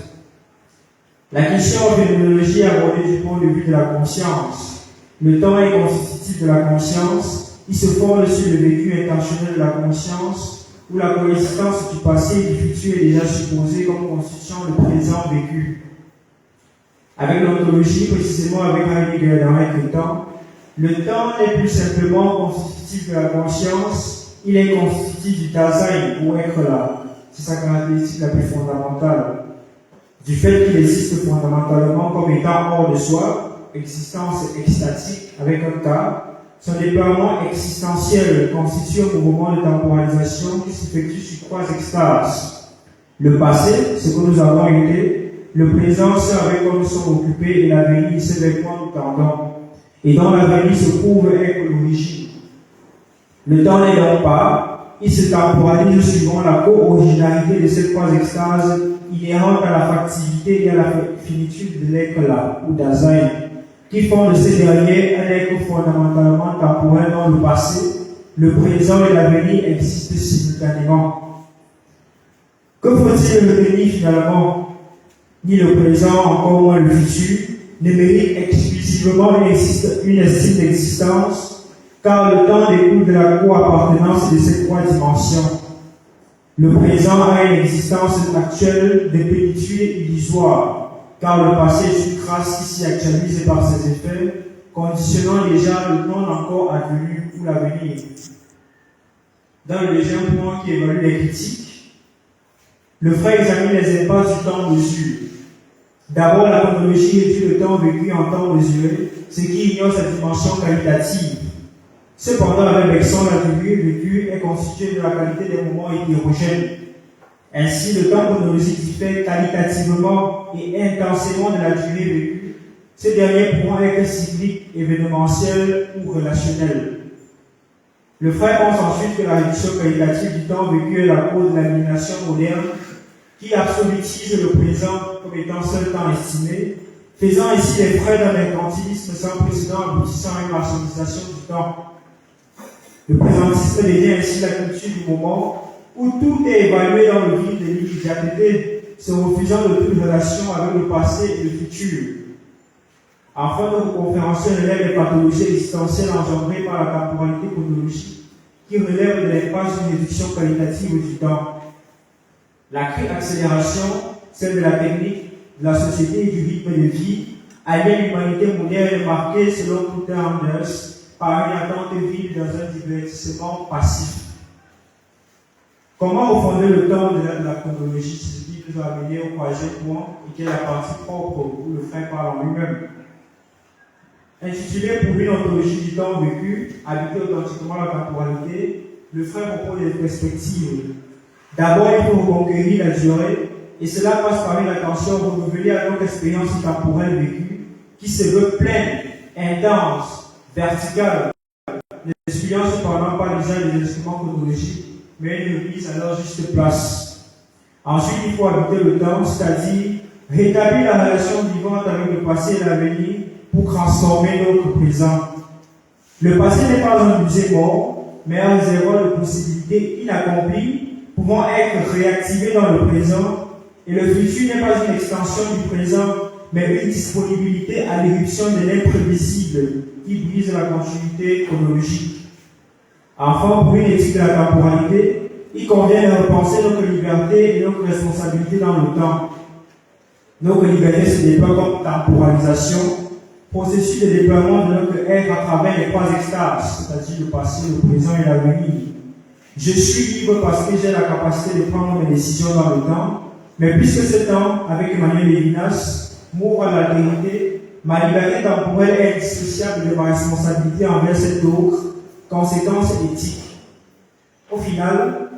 [SPEAKER 1] La question en phénoménologie est abordée du point de vue de la conscience. Le temps est constitutif de la conscience, il se fonde sur le vécu intentionnel de la conscience, où la coexistence du passé et du futur est déjà supposée comme constituant le présent vécu. Avec l'ontologie, précisément avec Heidegger dans le temps, Le temps n'est plus simplement constitutif de la conscience, il est constitutif du Dasein, ou être là. C'est sa caractéristique la plus fondamentale. Du fait qu'il existe fondamentalement comme étant hors de soi, existence extatique avec un cas, son déploiement existentiel constitue un mouvement de temporalisation qui s'effectue sur 3 extases. Le passé, ce que nous avons été, le présent, ce avec quoi nous sommes occupés, et l'avenir, ce avec quoi nous tendons. Et dans l'avenir se trouve être l'origine. Le temps n'est donc pas, il se temporalise suivant la co-originalité de ces 3 extases inhérentes à la factivité et à la finitude de l'être là, ou Dasein, qui font de ces derniers un être fondamentalement temporel dans le passé, le présent et l'avenir existent simultanément. Que faut-il devenir finalement? Ni le présent, encore moins le futur, ne mérite exclusivement une estime d'existence, car le temps découle de la co-appartenance de ces 3 dimensions. Le présent a une existence actuelle de plénitude illusoire, car le passé est une trace qui s'y actualise par ses effets, conditionnant déjà le non encore advenu ou l'avenir. Dans le deuxième point qui évalue les critiques, le frère examine les impasses du temps mesure. D'abord, la chronologie étudie le temps vécu en temps mesuré, ce qui ignore sa dimension qualitative. Cependant, la même leçon, la durée vécue est constituée de la qualité des moments hétérogènes. Ainsi, le temps chronologique diffère qualitativement et intensément de la durée vécue. Ce dernier pourra être cyclique, événementiel ou relationnel. Le frère pense ensuite que la réduction qualitative du temps vécu est la cause de l'aliénation moderne qui absolutise le présent comme étant seul temps estimé, faisant ainsi les frais d'un mercantilisme sans précédent aboutissant à une marchandisation du temps. Le présentisme devient ainsi la culture du moment où tout est évalué dans le vide de l'immédiateté, se refusant de toute relation avec le passé et le futur. Enfin, notre conférencier relève les pathologies existentielles engendrées par la temporalité chronologique qui relèvent de l'impasse d'une réduction qualitative du temps. La accélération, celle de la technique, de la société et du rythme de vie, allie l'humanité moderne marquée, selon Peter Anders, par une attente vide dans un divertissement passif. Comment refonder le temps au-delà de la chronologie? C'est ce qui nous a amené au 3e point et qui est la partie propre où le frère parle en lui-même. Intitulé pour une ontologie du temps vécu, habiter authentiquement la temporalité, le frère propose des perspectives. D'abord, il faut reconquérir la durée, et cela passe par une attention renouvelée à notre expérience temporelle vécue, qui se veut pleine, intense, verticale, n'excluant cependant pas l'usage des instruments chronologiques, mais une remise à leur juste place. Ensuite, il faut habiter le temps, c'est-à-dire rétablir la relation vivante avec le passé et l'avenir pour transformer notre présent. Le passé n'est pas un musée mort, mais un réservoir de possibilités inaccomplies pouvant être réactivées dans le présent, et le futur n'est pas une extension du présent, mais une disponibilité à l'éruption de l'imprévisible qui brise la continuité chronologique. Enfin, pour une éthique de la temporalité, il convient de repenser notre liberté et notre responsabilité dans le temps. Notre liberté se déploie comme temporalisation, processus de déploiement de notre être à travers les 3 extases, c'est-à-dire le passé, le présent et l'avenir. Je suis libre parce que j'ai la capacité de prendre mes décisions dans le temps, mais puisque ce temps, avec Emmanuel Lévinas, m'ouvre à l'altérité, ma liberté temporelle est indissociable de ma responsabilité envers cette autre conséquence éthique. Au final,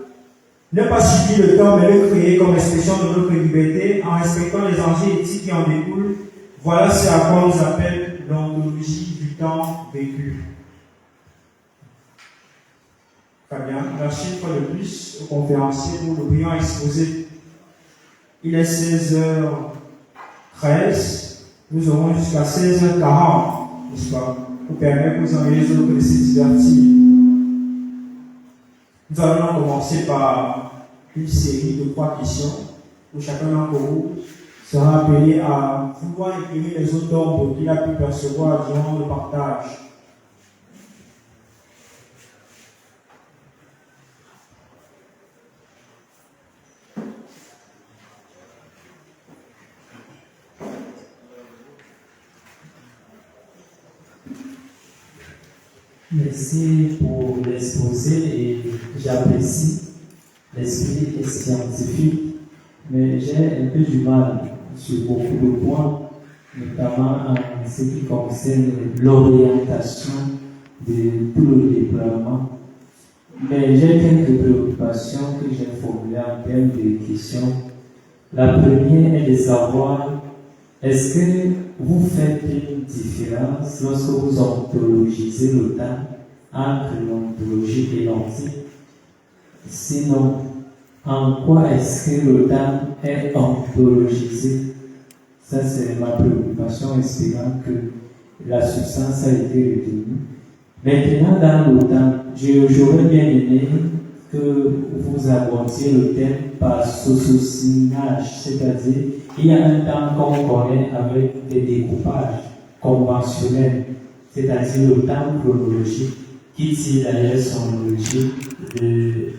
[SPEAKER 1] ne pas subir le temps, mais le créer comme expression de notre liberté en respectant les enjeux éthiques qui en découlent, voilà ce à quoi on nous appelle l'ontologie du temps vécu. Très bien, merci une fois de plus au conférencier pour le brillant exposé. Il est 16h13, nous aurons jusqu'à 16h40, n'est-ce pas, pour permettre aux uns et aux autres de se divertir. Nous allons commencer par une série de 3 questions où chacun d'entre vous sera appelé à vouloir éclairer les autres ombres qu'il a pu percevoir durant le partage.
[SPEAKER 3] Merci pour l'exposé et j'apprécie l'esprit scientifique, mais j'ai un peu du mal sur beaucoup de points, notamment en ce qui concerne l'orientation de tout le déploiement. Mais j'ai quelques préoccupations que j'ai formulées en termes de questions. La première est de savoir, est-ce que vous faites une différence lorsque vous ontologisez le temps entre l'ontologie et l'ontique? Sinon, en quoi est-ce que le temps est ontologisé? Ça, c'est ma préoccupation, espérant que la substance a été retenue. Maintenant, dans le temps, j'aurais bien aimé que vous abordiez le thème par socio-signage, c'est-à-dire il y a un temps qu'on connaît avec des découpages conventionnels, c'est-à-dire le temps chronologique, qui tire d'ailleurs son logique de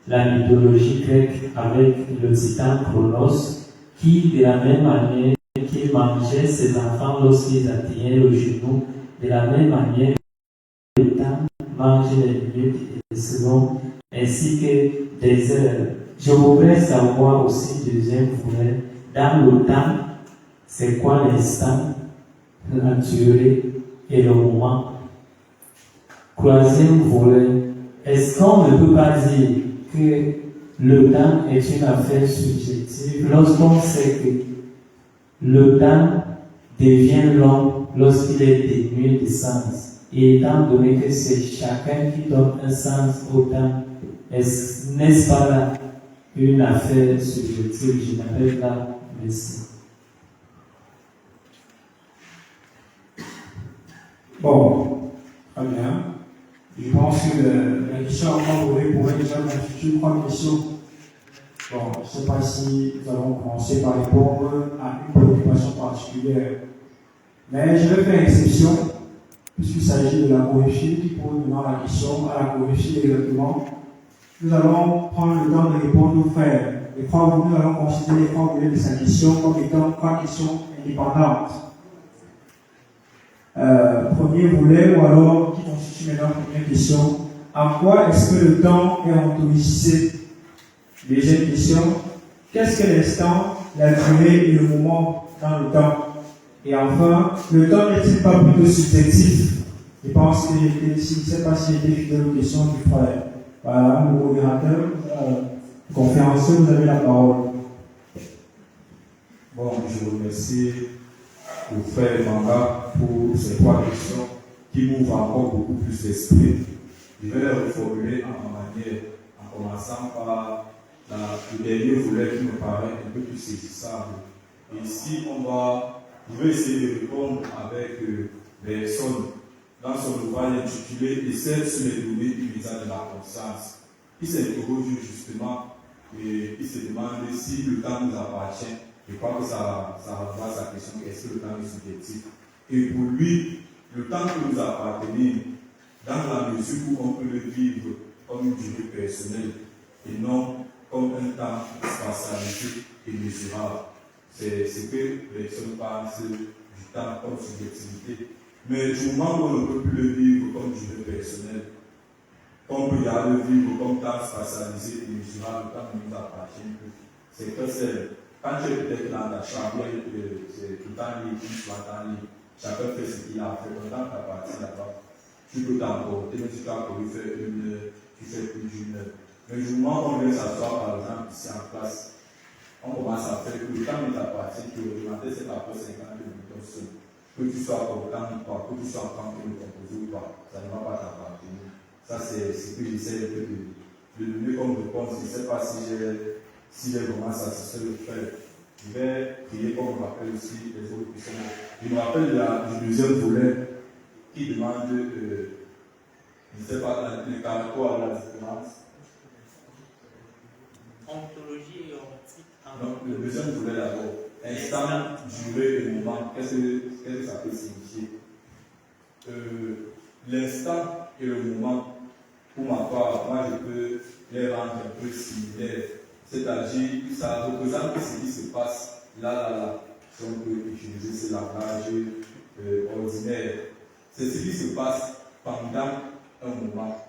[SPEAKER 3] la mythologie grecque avec le titan Chronos, qui de la même manière qu'il mangeait ses enfants lorsqu'ils atteignaient le genou, de la même manière le temps mange les minutes et les secondes, ainsi que des heures. Je voudrais savoir aussi, deuxième volet, dans le temps, c'est quoi l'instant, la durée et le moment. Troisième volet, est-ce qu'on ne peut pas dire que le temps est une affaire subjective lorsqu'on sait que le temps devient long lorsqu'il est dénué de sens? Et étant donné que c'est chacun qui donne un sens au temps, n'est-ce pas là une affaire subjective? Je m'appelle là, merci.
[SPEAKER 1] Bon, très bien. Je pense que la question à poser pourrait déjà constituer trois questions. Bon, je ne sais pas si nous allons commencer par répondre à une préoccupation particulière. Mais je vais faire exception, puisqu'il s'agit de la Corée qui pose maintenant la question à la Corée exactement. Nous allons prendre le temps de répondre aux frères. Les trois, nous allons considérer les trois volets de sa question comme étant trois questions indépendantes. Premier volet, ou alors qui constitue maintenant la première question, en quoi est-ce que le temps est ontologisé? Deuxième question, qu'est-ce que l'instant, la durée et le moment dans le temps? Et enfin, le temps n'est-il pas plutôt subjectif? Je pense que je ne sais pas si j'ai été fidèle aux questions du frère. Voilà, le modérateur, le conférencier, vous avez la parole.
[SPEAKER 2] Bon, je remercie le frère Manga pour ces trois questions qui m'ouvrent encore beaucoup plus l'esprit. Je vais les reformuler en ma manière, en commençant par le dernier volet qui me paraît un peu plus saisissable. Et ici, je vais essayer de répondre avec Bergson dans son ouvrage intitulé Essai sur les données immédiates de la conscience. Il s'interroge justement et il se demande si le temps nous appartient. Je crois que ça renvoie à sa question, est-ce que le temps est subjectif? Et pour lui, le temps que nous appartenons, dans la mesure où on peut le vivre comme une durée personnelle et non comme un temps spatialisé et mesurable. C'est ce que personne pense du temps comme subjectivité. Mais du moment où on ne peut plus le vivre comme durée personnelle, on peut le vivre comme temps spatialisé et mesurable, le temps ne nous appartient plus. C'est que quand tu es peut-être dans ta chambre, c'est tout le temps libre, tu sois temps libre. Chacun fait ce qu'il a fait. Le temps t'appartient là-bas. Tu peux t'emporter, mais si tu as voulu faire une heure, tu fais plus d'une heure. Mais du moment où on vient s'asseoir, par exemple, ici en classe, on commence à faire que le temps ne t'appartient, que le matin c'est après 50 minutes seul. Que tu sois content ou pas, que tu sois en train de composer ou pas, ça ne va pas t'appartenir. Ça, c'est ce que j'essaie de donner comme réponse. Je ne sais pas si j'ai vraiment satisfait le faire. Je vais prier comme on rappelle aussi les autres qui sont. Je me rappelle du deuxième volet qui demande, je ne sais pas, le caractère à la différence.
[SPEAKER 3] Ontologie et ontique.
[SPEAKER 2] Donc, le deuxième volet d'abord. Instant, durée et moment. Qu'est-ce que ça peut signifier? L'instant et le moment, pour ma part, moi je peux les rendre un peu similaires. C'est-à-dire que ça représente ce qui se passe là. Si on peut utiliser ce langage ordinaire. C'est ce qui se passe pendant un moment,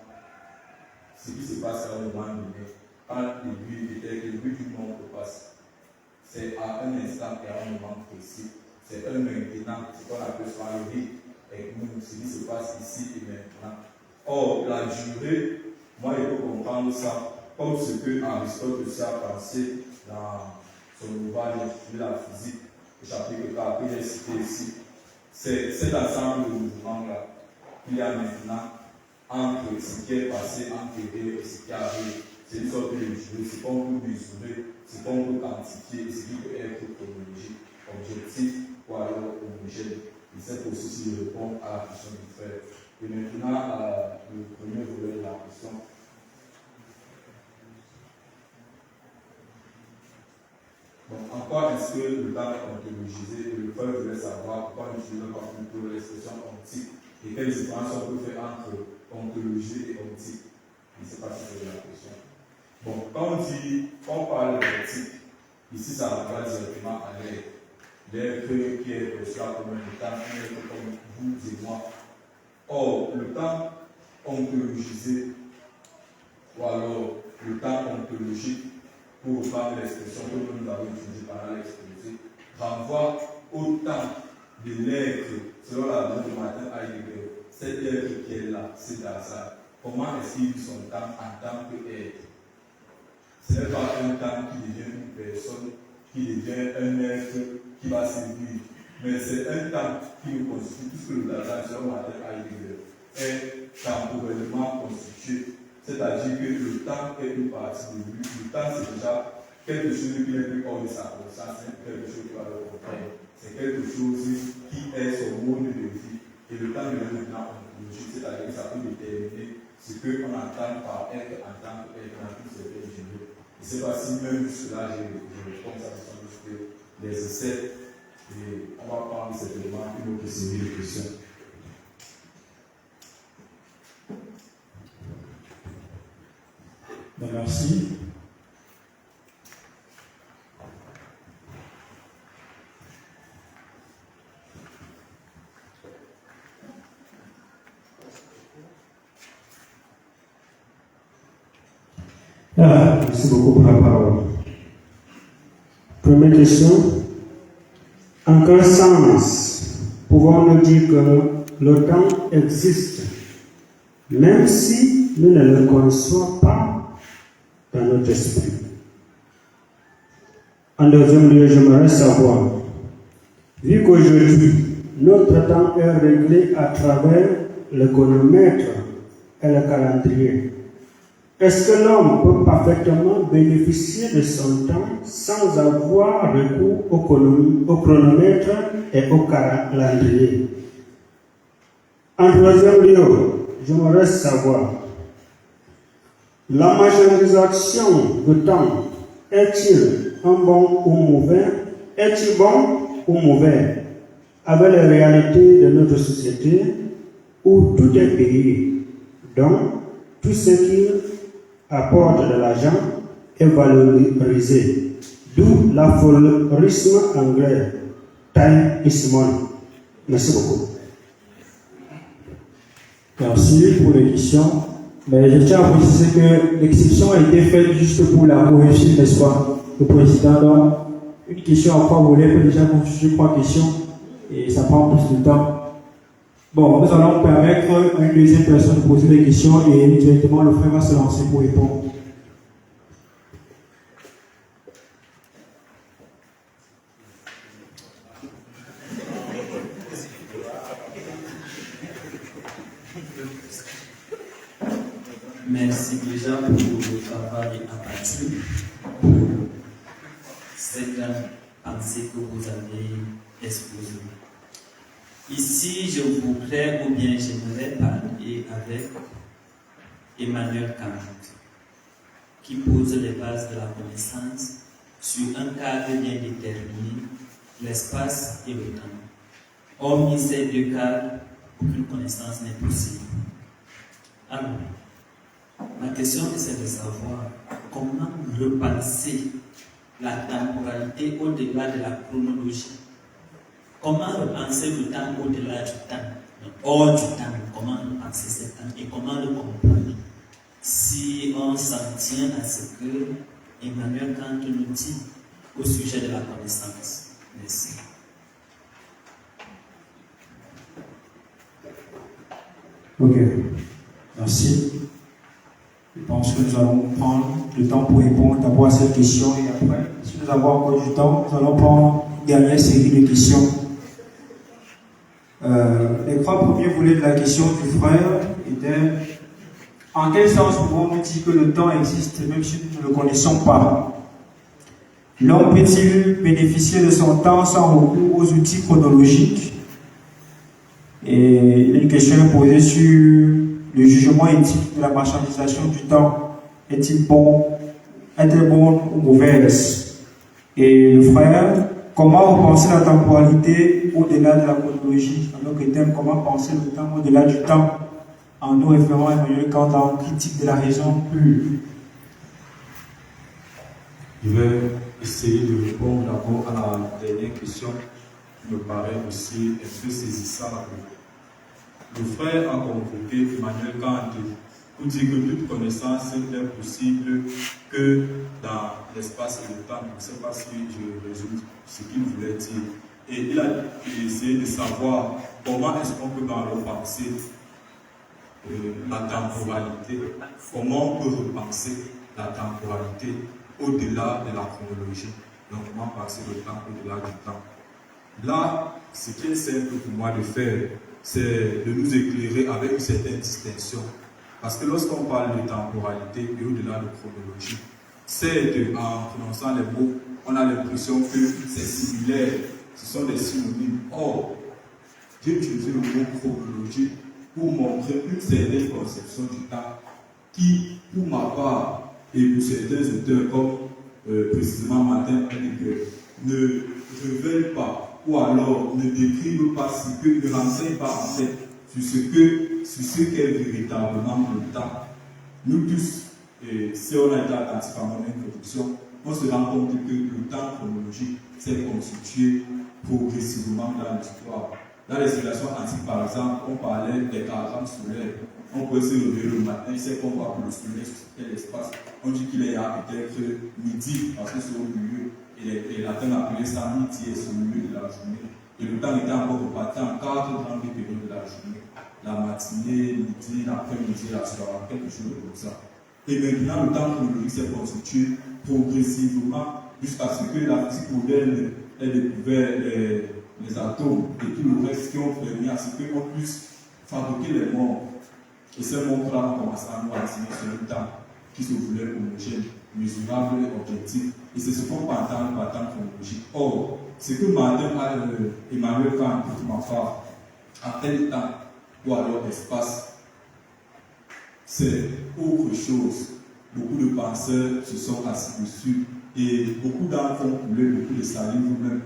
[SPEAKER 2] ce qui se passe à un moment donné, quand le but du monde passe. C'est à un instant et à un moment précis. C'est un maintenant, ce qu'on appelle soit le rythme, et nous, ce qui se passe ici et maintenant. Or, la durée, moi, je peux comprendre ça comme ce que Aristote aussi a pensé dans son ouvrage sur la physique, le chapitre 4 que j'ai cité ici. C'est cet ensemble de mouvements-là qu'il y a maintenant entre ce qui est passé, entre hier et ce qui arrive. C'est une sorte de durée, ce qu'on peut mesurer, ce qu'on peut quantifier, ce qui peut être chronologique, objectif ou alors homogène. Et c'est aussi si je réponds à la question du frère. Et maintenant, le premier volet de la question. Donc, en quoi est-ce que le temps est ontologisé? Le frère voulait savoir pourquoi nous utilisons pas plutôt l'expression ontique et quelles différences on peut faire entre ontologie et ontique. Je ne sais pas si c'est la question. Bon, quand on parle d'ontique, ici ça renvoie directement à l'air. L'air qui est perçu comme un temps, un être comme vous et moi. Or, le temps ontologisé, ou alors le temps ontologique, pour reprendre l'expression que nous avons utilisée pendant l'exposé, renvoie au temps de l'être, selon la loi de Martin Heidegger. Cet être qui est là, c'est ça. Comment est-ce qu'il vit son temps en tant qu'être? Ce n'est pas un temps qui devient une personne, qui devient un être qui va servir, mais c'est un temps qui nous constitue, puisque le temps, selon Martin Heidegger, est temporellement constitué. C'est-à-dire que le temps est une partie de lui. Le temps, c'est déjà quelque chose qui est plus hors de sa conscience, c'est quelque chose qui va le contraire. C'est quelque chose qui est son mode de vie. Et le temps devient maintenant ontologique, c'est-à-dire que ça peut déterminer ce qu'on entend par être en tant qu'être dans toutes ces durées. Je ne sais pas si même cela, je réponds à ça, parce que les essais, et on va prendre certainement une autre série de questions.
[SPEAKER 1] Merci.
[SPEAKER 4] Merci beaucoup pour la parole. Première question. En quel sens pouvons-nous dire que le temps existe, même si nous ne le connaissons pas dans notre esprit? En deuxième lieu, j'aimerais savoir, vu qu'aujourd'hui, notre temps est réglé à travers le chronomètre et le calendrier, est-ce que l'homme peut parfaitement bénéficier de son temps sans avoir recours au chronomètre et au calendrier? En troisième lieu, j'aimerais savoir, la majorisation du temps est-il un bon ou mauvais? Est-il bon ou mauvais avec les réalités de notre société où tout est payé? Donc, tout ce qui apporte de l'argent est valorisé. D'où l'aphorisme anglais, time is money. Merci beaucoup.
[SPEAKER 1] Merci pour les questions. Mais je tiens à préciser que l'exception a été faite juste pour la correction, n'est-ce pas, le président. Donc, une question en 3 volets peut déjà constituer 3 questions et ça prend plus de temps. Bon, nous allons permettre à une deuxième personne de poser des questions et directement le frère va se lancer pour répondre.
[SPEAKER 3] Merci déjà pour le travail abattu, pour cette pensée que vous avez exposée. Ici, je voudrais ou bien j'aimerais parler avec Emmanuel Kant, qui pose les bases de la connaissance sur un cadre bien déterminé, l'espace et le temps. Hormis ces deux cadres, aucune connaissance n'est possible. Alors, ma question c'est de savoir comment repenser la temporalité au-delà de la chronologie. Comment repenser le temps au-delà du temps?
[SPEAKER 5] Donc, hors du temps, comment penser ce temps et comment le comprendre? Si on s'en tient à ce que Emmanuel Kant nous dit au sujet de la connaissance. Merci.
[SPEAKER 1] Ok, merci. Je pense que nous allons prendre le temps pour répondre d'abord à cette question et après, si nous avons encore du temps, nous allons prendre une dernière série de questions. Les trois premiers volets de la question du frère étaient: en quel sens pouvons-nous dire que le temps existe même si nous ne le connaissons pas? L'homme peut-il bénéficier de son temps sans recours aux outils chronologiques? Et une question est posée sur le jugement éthique de la marchandisation du temps. Est-il bon ou mauvaise? Et le frère, comment repenser la temporalité au-delà de la chronologie? Dans notre thème, comment penser le temps au-delà du temps? En nous référant à Emmanuel Kant en critique de la raison pure.
[SPEAKER 2] Je vais essayer de répondre d'abord à la dernière question qui me paraît aussi un peu saisissante. Le frère a convoqué Emmanuel Kant pour dire que toute connaissance n'est possible que dans l'espace et le temps. Je ne sais pas si je résume ce qu'il voulait dire. Et il a essayé de savoir comment est-ce qu'on peut dans le penser la temporalité, comment on peut repenser la temporalité au-delà de la chronologie. Donc, comment passer le temps au-delà du temps. Là, ce qui est simple pour moi de faire, c'est de nous éclairer avec une certaine distinction. Parce que lorsqu'on parle de temporalité et au-delà de chronologie, c'est en prononçant les mots, on a l'impression que c'est similaire, ce sont des synonymes. Or, j'ai utilisé le mot chronologie pour montrer une certaine conception du temps qui, pour ma part, et pour certains auteurs comme précisément Martin Heidegger, ne révèlent pas ou alors ne décrivent pas ce que, ne renseignent pas en fait sur ce qu'est véritablement le temps. Nous tous, si on a été attentif à mon introduction, on se rend compte que le temps chronologique s'est constitué progressivement dans l'histoire. Dans les civilisations antiques, par exemple, on parlait des caravanes solaires. On peut se lever le matin, c'est qu'on voit que le soleil sur l'espace. On dit qu'il est à peut-être midi, parce que c'est au milieu. Et Latin appelait ça midi, et c'est au milieu de la journée. Et le temps était encore reparti en 4 grandes périodes de la journée. La matinée, midi, l'après-midi, la soirée, quelque chose comme ça. Et maintenant, le temps chronologique s'est constitué progressivement jusqu'à ce que la physique moderne ait découvert les atomes et tout le reste qui ont permis à ce qu'on puisse fabriquer les mondes. Et ces mondes-là ont commencé à nous enseigner sur un temps qui se voulait homogène, mesurable et objectif. Et c'est ce qu'on peut entendre par temps chronologique. Or, ce que Emmanuel Kant, pour ma part, appelle temps ou alors espace, c'est autre chose. Beaucoup de penseurs se sont assis dessus et beaucoup d'enfants ont coulé beaucoup de salive même.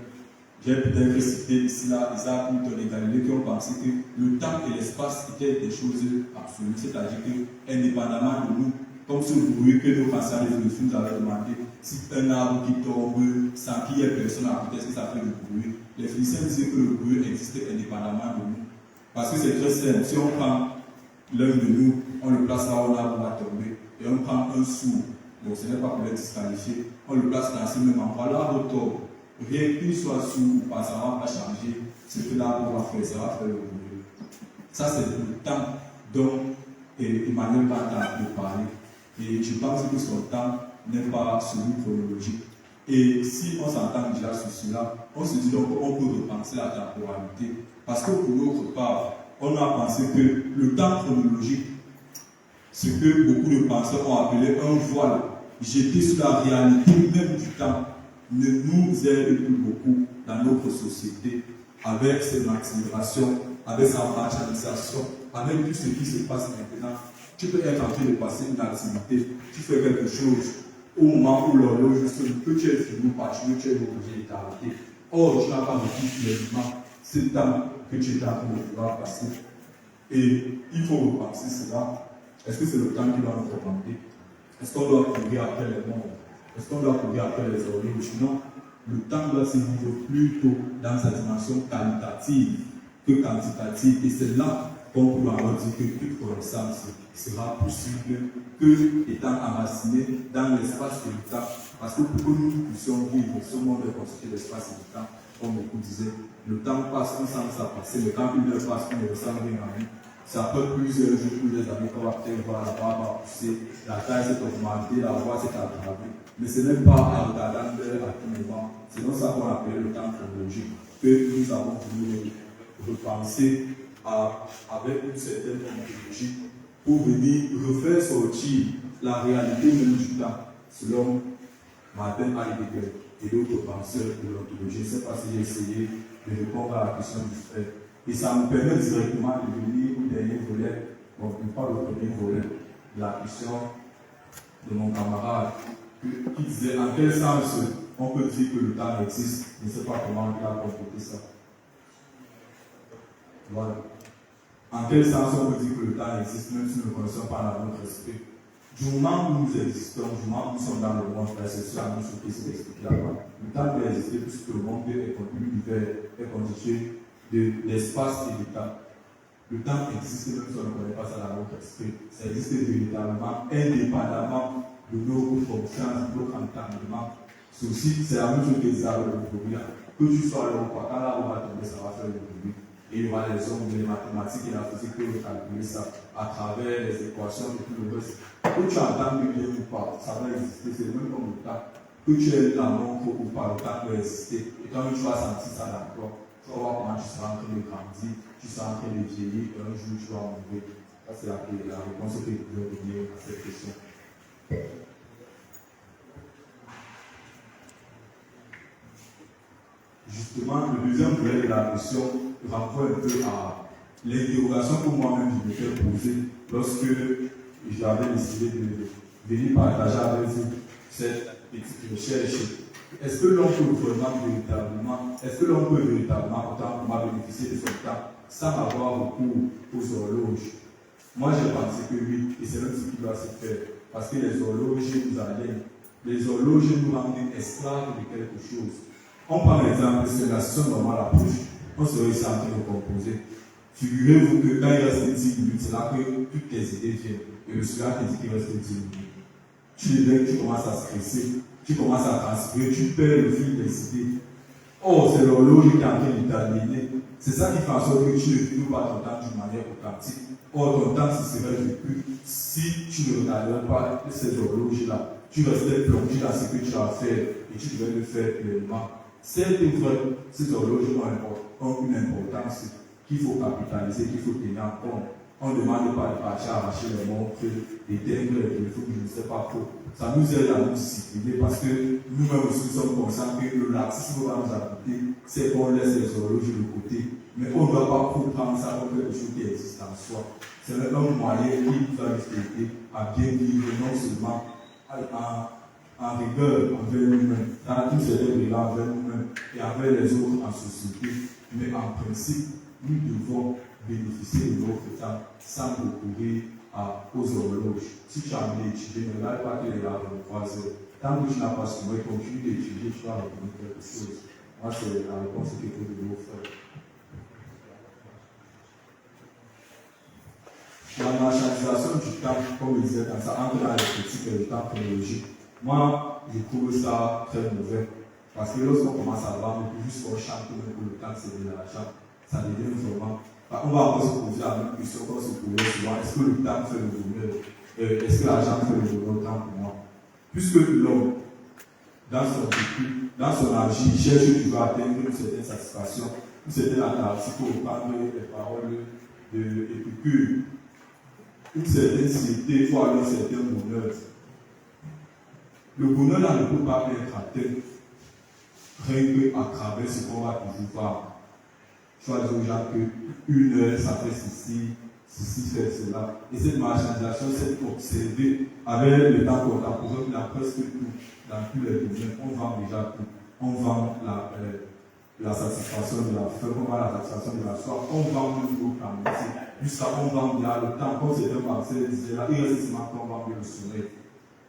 [SPEAKER 2] J'ai peut-être cité ici là Isaac Newton et Galilée qui ont pensé que le temps et l'espace étaient des choses absolues, c'est-à-dire que indépendamment de nous, comme ce bruit que nos anciens révolutions nous avaient demandé, si un arbre qui tombe sans qu'il y ait personne à côté, est-ce que ça fait du bruit? Les physiciens disaient que le bruit existait indépendamment de nous. Parce que c'est très simple, si on prend l'un de nous, on le place là où l'arbre va tomber, et on prend un sourd, donc ce n'est pas pour le disqualifier, on le place dans ce même endroit, l'arbre tombe. Rien qu'il soit sourd ou pas, ça ne va pas changer ce que l'arbre va faire, ça va faire le bruit. Ça, c'est le temps dont Emmanuel Kant a parlé. Et je pense que son temps n'est pas celui chronologique. Et si on s'entend déjà sur cela, on se dit donc qu'on peut repenser la temporalité. Parce que pour notre part, on a pensé que le temps chronologique, ce que beaucoup de penseurs ont appelé un voile, jeté sur la réalité même du temps, ne nous aide plus beaucoup dans notre société, avec son accélération, avec sa marchandisation, avec tout ce qui se passe maintenant. Tu peux être en train de passer une activité, tu fais quelque chose, au moment où l'horloge sonne, que tu es fini par tu es obligé de t'arrêter. Or, tu n'as pas vécu pleinement ce temps que tu es en train de pouvoir passer. Et il faut repenser cela. Est-ce que c'est le temps qui doit nous remonter? Est-ce qu'on doit courir après les mondes? Est-ce qu'on doit courir après les horloges? Non, le temps doit se vivre plutôt dans sa dimension qualitative que quantitative. Et c'est là qu'on peut alors dire que toute connaissance sera possible que étant enraciné dans l'espace et le temps. Parce que pour que nous puissions vivre, ce monde est constitué d'espace et de temps, comme beaucoup disaient, le temps passe, on sent ça passer, mais quand une heure passe, on ne ressent rien en nous. Ça peut plusieurs jours, plusieurs années qu'on va peut-être voir la barbe va pousser, la taille s'est augmentée, la voix s'est aggravée. Mais ce n'est pas en regardant l'heure à tout moment. C'est dans ça qu'on appelle le temps chronologique que nous avons voulu repenser avec une certaine chronologie pour venir refaire sortir la réalité même du temps selon Martin Heidegger et d'autres penseurs de l'ontologie. Je ne sais pas si j'ai essayé de répondre à la question du frère. Et ça me permet directement de venir au dernier volet, donc pas le premier volet, la question de mon camarade qui disait en quel sens on peut dire que le temps existe. Je ne sais pas comment il a complété ça. Voilà. En quel sens on peut dire que le temps existe même si nous ne connaissons pas notre esprit. Du moment où nous existons, du moment où nous sommes dans le monde, c'est ça nous ce qui s'est expliqué là-bas. Le temps peut exister puisque le monde l'univers est constitué d'espace et de temps. Le temps existe même si on ne connaît pas ça dans notre esprit. Ça existe véritablement, indépendamment de nos fonctions, de notre entendement. Ceci, c'est la même chose que les arbres de l'automobile. Que tu sois là ou pas, quand l'arbre va tomber, ça va faire le bruit. Et il y aura les hommes, les mathématiques et la physique qui vont calculer ça à travers les équations et tout le reste. Que tu entends bien ou pas, ça va exister. C'est même comme le temps. Que tu aies la montre ou pas, le temps peut exister. Et quand tu vas sentir ça dans toi, tu vas voir comment tu seras en train de grandir, tu seras en train de vieillir, et un jour tu vas mourir. Ça, c'est la réponse que je vais donner à cette question. Justement, le deuxième volet de la question renvoie un peu à l'interrogation que moi-même je m'étais posée lorsque j'avais décidé de venir partager avec vous cette petite recherche. Est-ce que l'on peut véritablement, autant pour moi bénéficier de son temps sans avoir recours aux horloges? Moi j'ai pensé que oui, et c'est même ce qui doit se faire, parce que les horloges nous aliènent, les horloges nous rendent esclaves de quelque chose. On prend l'exemple, c'est la session normale à bouche, on serait ici en train de composer. Figurez-vous que quand il reste 10 minutes, c'est là que toutes tes idées viennent, et le soir te dit qu'il reste 10 minutes. Tu l'éveilles, tu commences à stresser, tu commences à transpirer, tu perds le fil des idées. Or, c'est l'horloge qui est en train de terminer. C'est ça qui fait en sorte que tu ne vis pas ton temps d'une manière authentique. Or, ton temps se serait vécu si tu ne regardais pas ces horloges-là. Tu restais plongé dans ce que tu as fait et tu devais le faire pleinement. C'est vrai, ces horloges ont une importance qu'il faut capitaliser, qu'il faut tenir en compte. On ne demande pas de partir arracher les montres, d'éteindre les téléphones, je ne sais pas trop. Ça nous aide à nous discipliner parce que nous-mêmes aussi nous sommes conscients que le laxisme va nous habiter, c'est qu'on laisse les horloges de côté. Mais on ne doit pas prendre ça comme quelque chose qui existe en soi. C'est un moyen qui nous a aider à bien vivre, non seulement en rigueur envers nous-mêmes, dans tous ces règles envers nous-mêmes et envers les autres en société, mais en principe, nous devons bénéficier de notre temps sans recourir aux horloges. Si tu as envie d'étudier, ne regarde pas que les gars vont 3 heures. Tant que tu n'as pas trouvé, continue d'étudier, tu vas retenir quelque chose. Moi, c'est la réponse que je vais vous faire. La marchandisation du temps, comme il disait dans ça, entre dans l'esthétique et le temps chronologique. Moi, je trouve ça très mauvais. Parce que lorsqu'on commence à vendre, juste qu'on chante pour le temps, c'est de l'argent, ça devient vraiment. On va encore se poser la même question qu'on se posait souvent. Est-ce que le temps fait le bonheur? Est-ce que l'argent fait le bonheur autant pour moi? Puisque l'homme, dans son vécu, dans son âge, il cherche toujours à atteindre une certaine satisfaction, une certaine attention pour reprendre les paroles d'Épicure. Une certaine sécurité, il faut avoir un certain bonheur. Le bonheur là ne peut pas être atteint rien qu'à travers ce qu'on va toujours voir. Tu vas dire aux gens qu'une heure, ça fait ceci fait cela. Et cette marchandisation, c'est observée avec le temps contemporain, il y a presque tout, dans tous les domaines. On vend déjà tout. On vend la satisfaction de la faim, on vend la satisfaction de la soif, on vend même d'autres métiers. Jusqu'à on vend bien le temps, comme c'était Marcel disait là, il reste seulement qu'on vend bien le sommeil.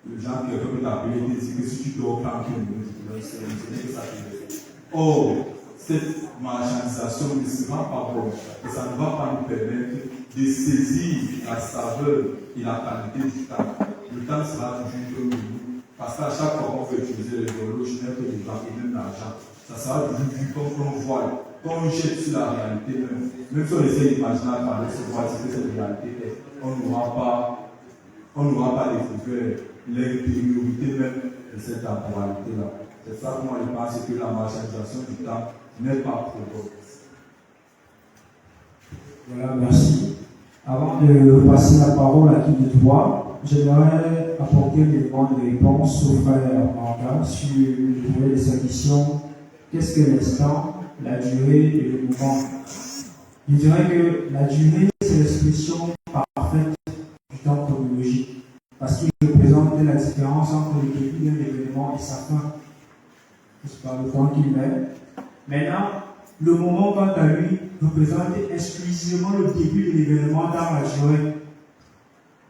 [SPEAKER 2] Le genre qui peut t'appeler et dire que si tu dors 30 minutes, tu peux se que ça te fait. Or, cette marchandisation ne sera pas bonne. Et ça ne va pas nous permettre de saisir la saveur et la qualité du temps. Le temps sera toujours comme nous. Parce qu'à chaque fois qu'on veut utiliser les horloges, n'est que du temps et même l'argent. Ça sera toujours vu comme un voile. Quand on jette sur la réalité même si on essaie d'imaginer à travers ce voile, ce que cette réalité est, on n'aura pas découvert l'intériorité même de cette temporalité-là. C'est ça que moi je pense que la marchandisation du temps n'est pas probable.
[SPEAKER 1] Voilà, merci. Avant de passer la parole à qui de toi, j'aimerais apporter des éléments de réponse au frère Marga sur le volet de sa question. Qu'est-ce que l'instant, la durée et le moment? Je dirais que la durée, c'est l'expression parfaite du temps chronologique, parce qu'il représente la différence entre le début d'un événement et sa fin. C'est pas le temps qu'il met. Maintenant, le moment, quant à lui, représente exclusivement le début de l'événement dans la durée.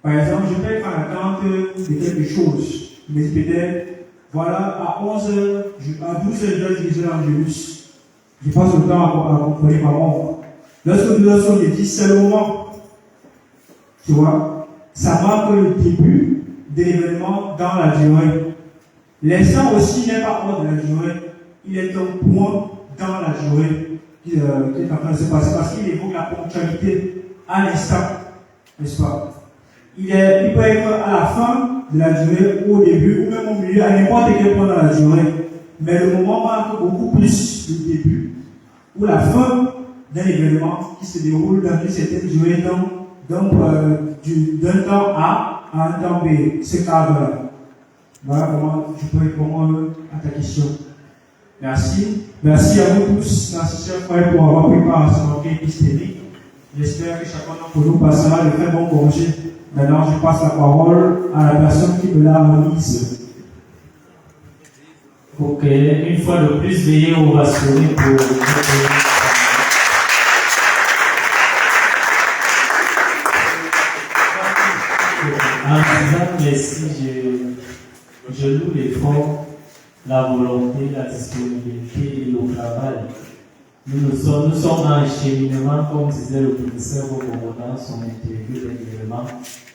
[SPEAKER 1] Par exemple, je peux être en attente de quelque chose. Je me dis peut-être, voilà, à 11h, à 12h, je dois diriger l'Angélus. Je passe le temps à accompagner ma montre. Lorsque nous sommes les 10, c'est le moment. Tu vois, ça marque le début de l'événement dans la durée. L'instant aussi n'est pas hors de la durée. Il est un point dans la durée qui est en train de se passer parce qu'il évoque la ponctualité à l'instant, n'est-ce pas? Il peut être à la fin de la durée, ou au début, ou même au milieu, à n'importe quel point dans la durée. Mais le moment marque beaucoup plus le début ou la fin d'un événement qui se déroule dans une certaine durée, d'un temps A à un temps B, ce cadre-là. Voilà comment je peux répondre à ta question. Merci. Merci à vous tous, merci chers frères, pour avoir pris part à ce banquet épisthémique. J'espère que chacun d'entre nous passera de très bons congés. Maintenant, je passe la parole à la personne qui me l'a remise.
[SPEAKER 3] Ok, une fois de plus, veuillez vous rassurer pour. En disant merci, je loue l'effort, la volonté, la disponibilité et le travail. Nous sommes en cheminement, comme disait le professeur Bobo dans son interview dernièrement.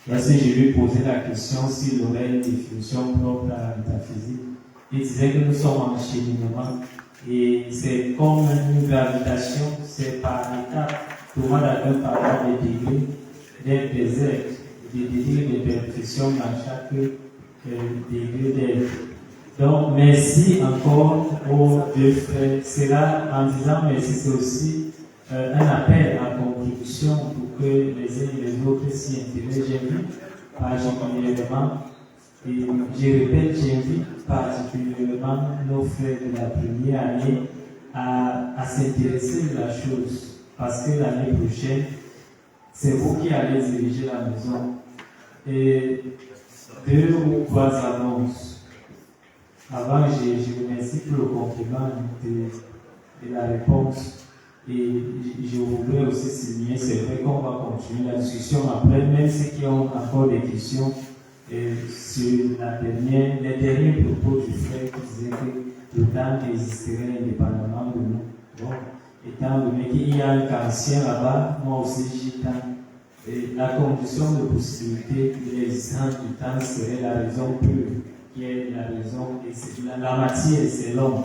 [SPEAKER 3] Lorsque je lui ai posé la question s'il aurait une définition propre à la métaphysique, il disait que nous sommes en cheminement et c'est comme une gravitation, c'est par étapes. Thomas d'Aquin parlait des degrés, des déserts, des degrés de perfection dans chaque degré d'être. Donc, merci encore aux deux frères. C'est là, en disant merci, c'est aussi un appel à contribution pour que les uns et les autres s'y intéressent. J'invite particulièrement, et je répète, j'invite particulièrement nos frères de la première année à s'intéresser à la chose. Parce que l'année prochaine, c'est vous qui allez diriger la maison. Et 2 ou 3 annonces. Avant, je remercie pour le compliment de la réponse. Et je voudrais aussi souligner, c'est vrai qu'on va continuer la discussion après, même ceux qui ont encore des questions sur les derniers propos du frère qui disait que le temps existerait indépendamment de nous. Bon, étant donné qu'il y a un ancien là-bas, moi aussi j'y tends. Et la condition de possibilité de l'existence du temps serait la raison pure, qui est la raison, et la matière c'est l'homme,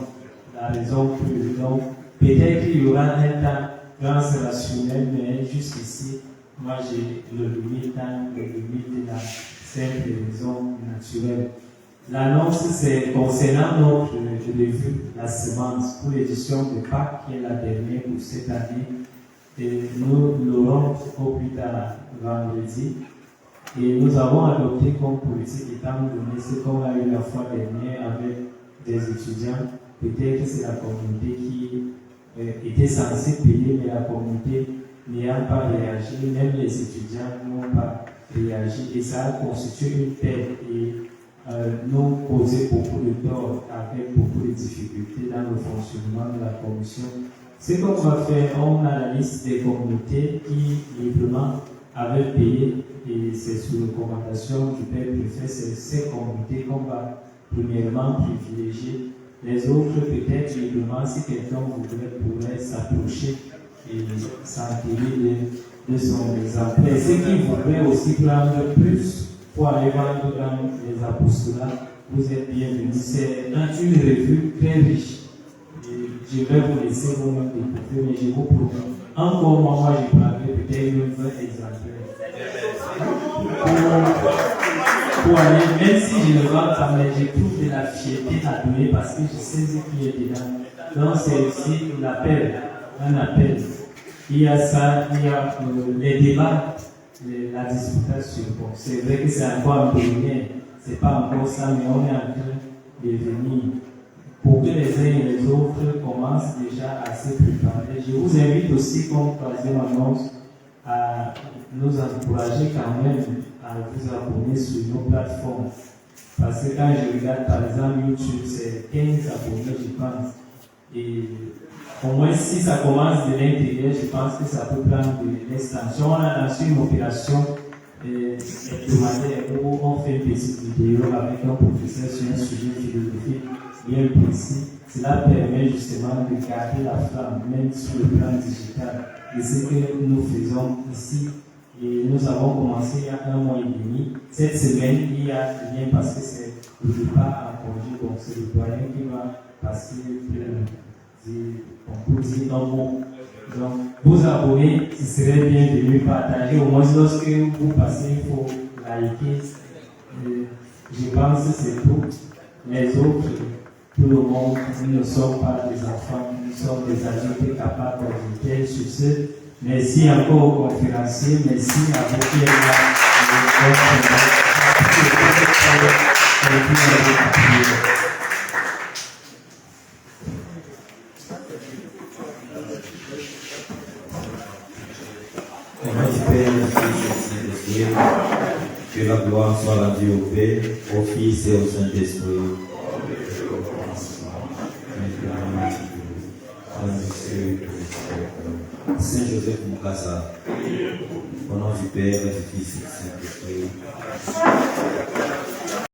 [SPEAKER 3] la raison pure. Donc, peut-être qu'il y aura un temps transrationnel, mais jusqu'ici, moi j'ai le limite de la simple raison naturelle. L'annonce, c'est concernant notre revue, la semence, pour l'édition de Pâques, qui est la dernière pour cette année. Et nous l'aurons au plus tard vendredi. Et nous avons adopté comme politique, étant donné ce qu'on a eu la fois dernière avec des étudiants. Peut-être que c'est la communauté qui était censée payer, mais la communauté n'ayant pas réagi, même les étudiants n'ont pas réagi. Et ça a constitué une peine et nous causé beaucoup de tort avec beaucoup de difficultés dans le fonctionnement de la commission. Ce qu'on va faire, on a la liste des communautés qui librement avaient payé, et c'est sous recommandation du père préfet, c'est ces communautés qu'on va premièrement privilégier. Les autres, peut-être librement, si quelqu'un voudrait s'approcher et s'enquérir de son exemple. Et ceux qui voudraient aussi prendre plus pour aller vendre dans les apostolats, vous êtes bienvenus. C'est une revue très riche. Et je vais vous laisser vous-même découvrir, mais je vous promets. Encore moi, je prendrai peut-être 20 exemplaires. Pour aller, même si je ne vends pas, mais je trouve de la fierté à donner parce que je sais ce qui est dedans. Donc c'est aussi un appel. Il y a ça, il y a les débats, la disputation. Bon, c'est vrai que c'est encore un peu rien, c'est pas encore ça, mais on est en train de venir. Pour que les uns et les autres commencent déjà à se préparer. Je vous invite aussi, comme troisième annonce, à nous encourager quand même à vous abonner sur nos plateformes. Parce que quand je regarde par exemple YouTube, c'est 15 abonnés, je pense. Et au moins si ça commence de l'intérieur, je pense que ça peut prendre de l'extension. On a lancé une opération hebdomadaire où on fait une petite vidéo avec un professeur sur un sujet philosophique bien précis. Cela permet justement de garder la flamme, même sur le plan digital. Et ce que nous faisons ici, et nous avons commencé il y a 1 mois et demi. Cette semaine, il y a rien parce que c'est le départ en congé, donc c'est le doyen qui va passer on peut dire un mot. Donc, vous abonnez, ce serait bienvenu, partager. Au moins, lorsque vous passez, il faut liker. Je pense que c'est tout. Les autres, tout le monde, nous ne sommes pas des enfants, nous sommes des adultes capables d'agiter sur ce. Merci encore aux conférenciers, merci à vous qui êtes là.
[SPEAKER 6] Au nom du Père, du Fils et du Saint-Esprit, que la gloire soit rendue au Père, au Fils et au Saint-Esprit. Saint Joseph Mukasa, au nom du Père, du Fils et du Saint-Esprit.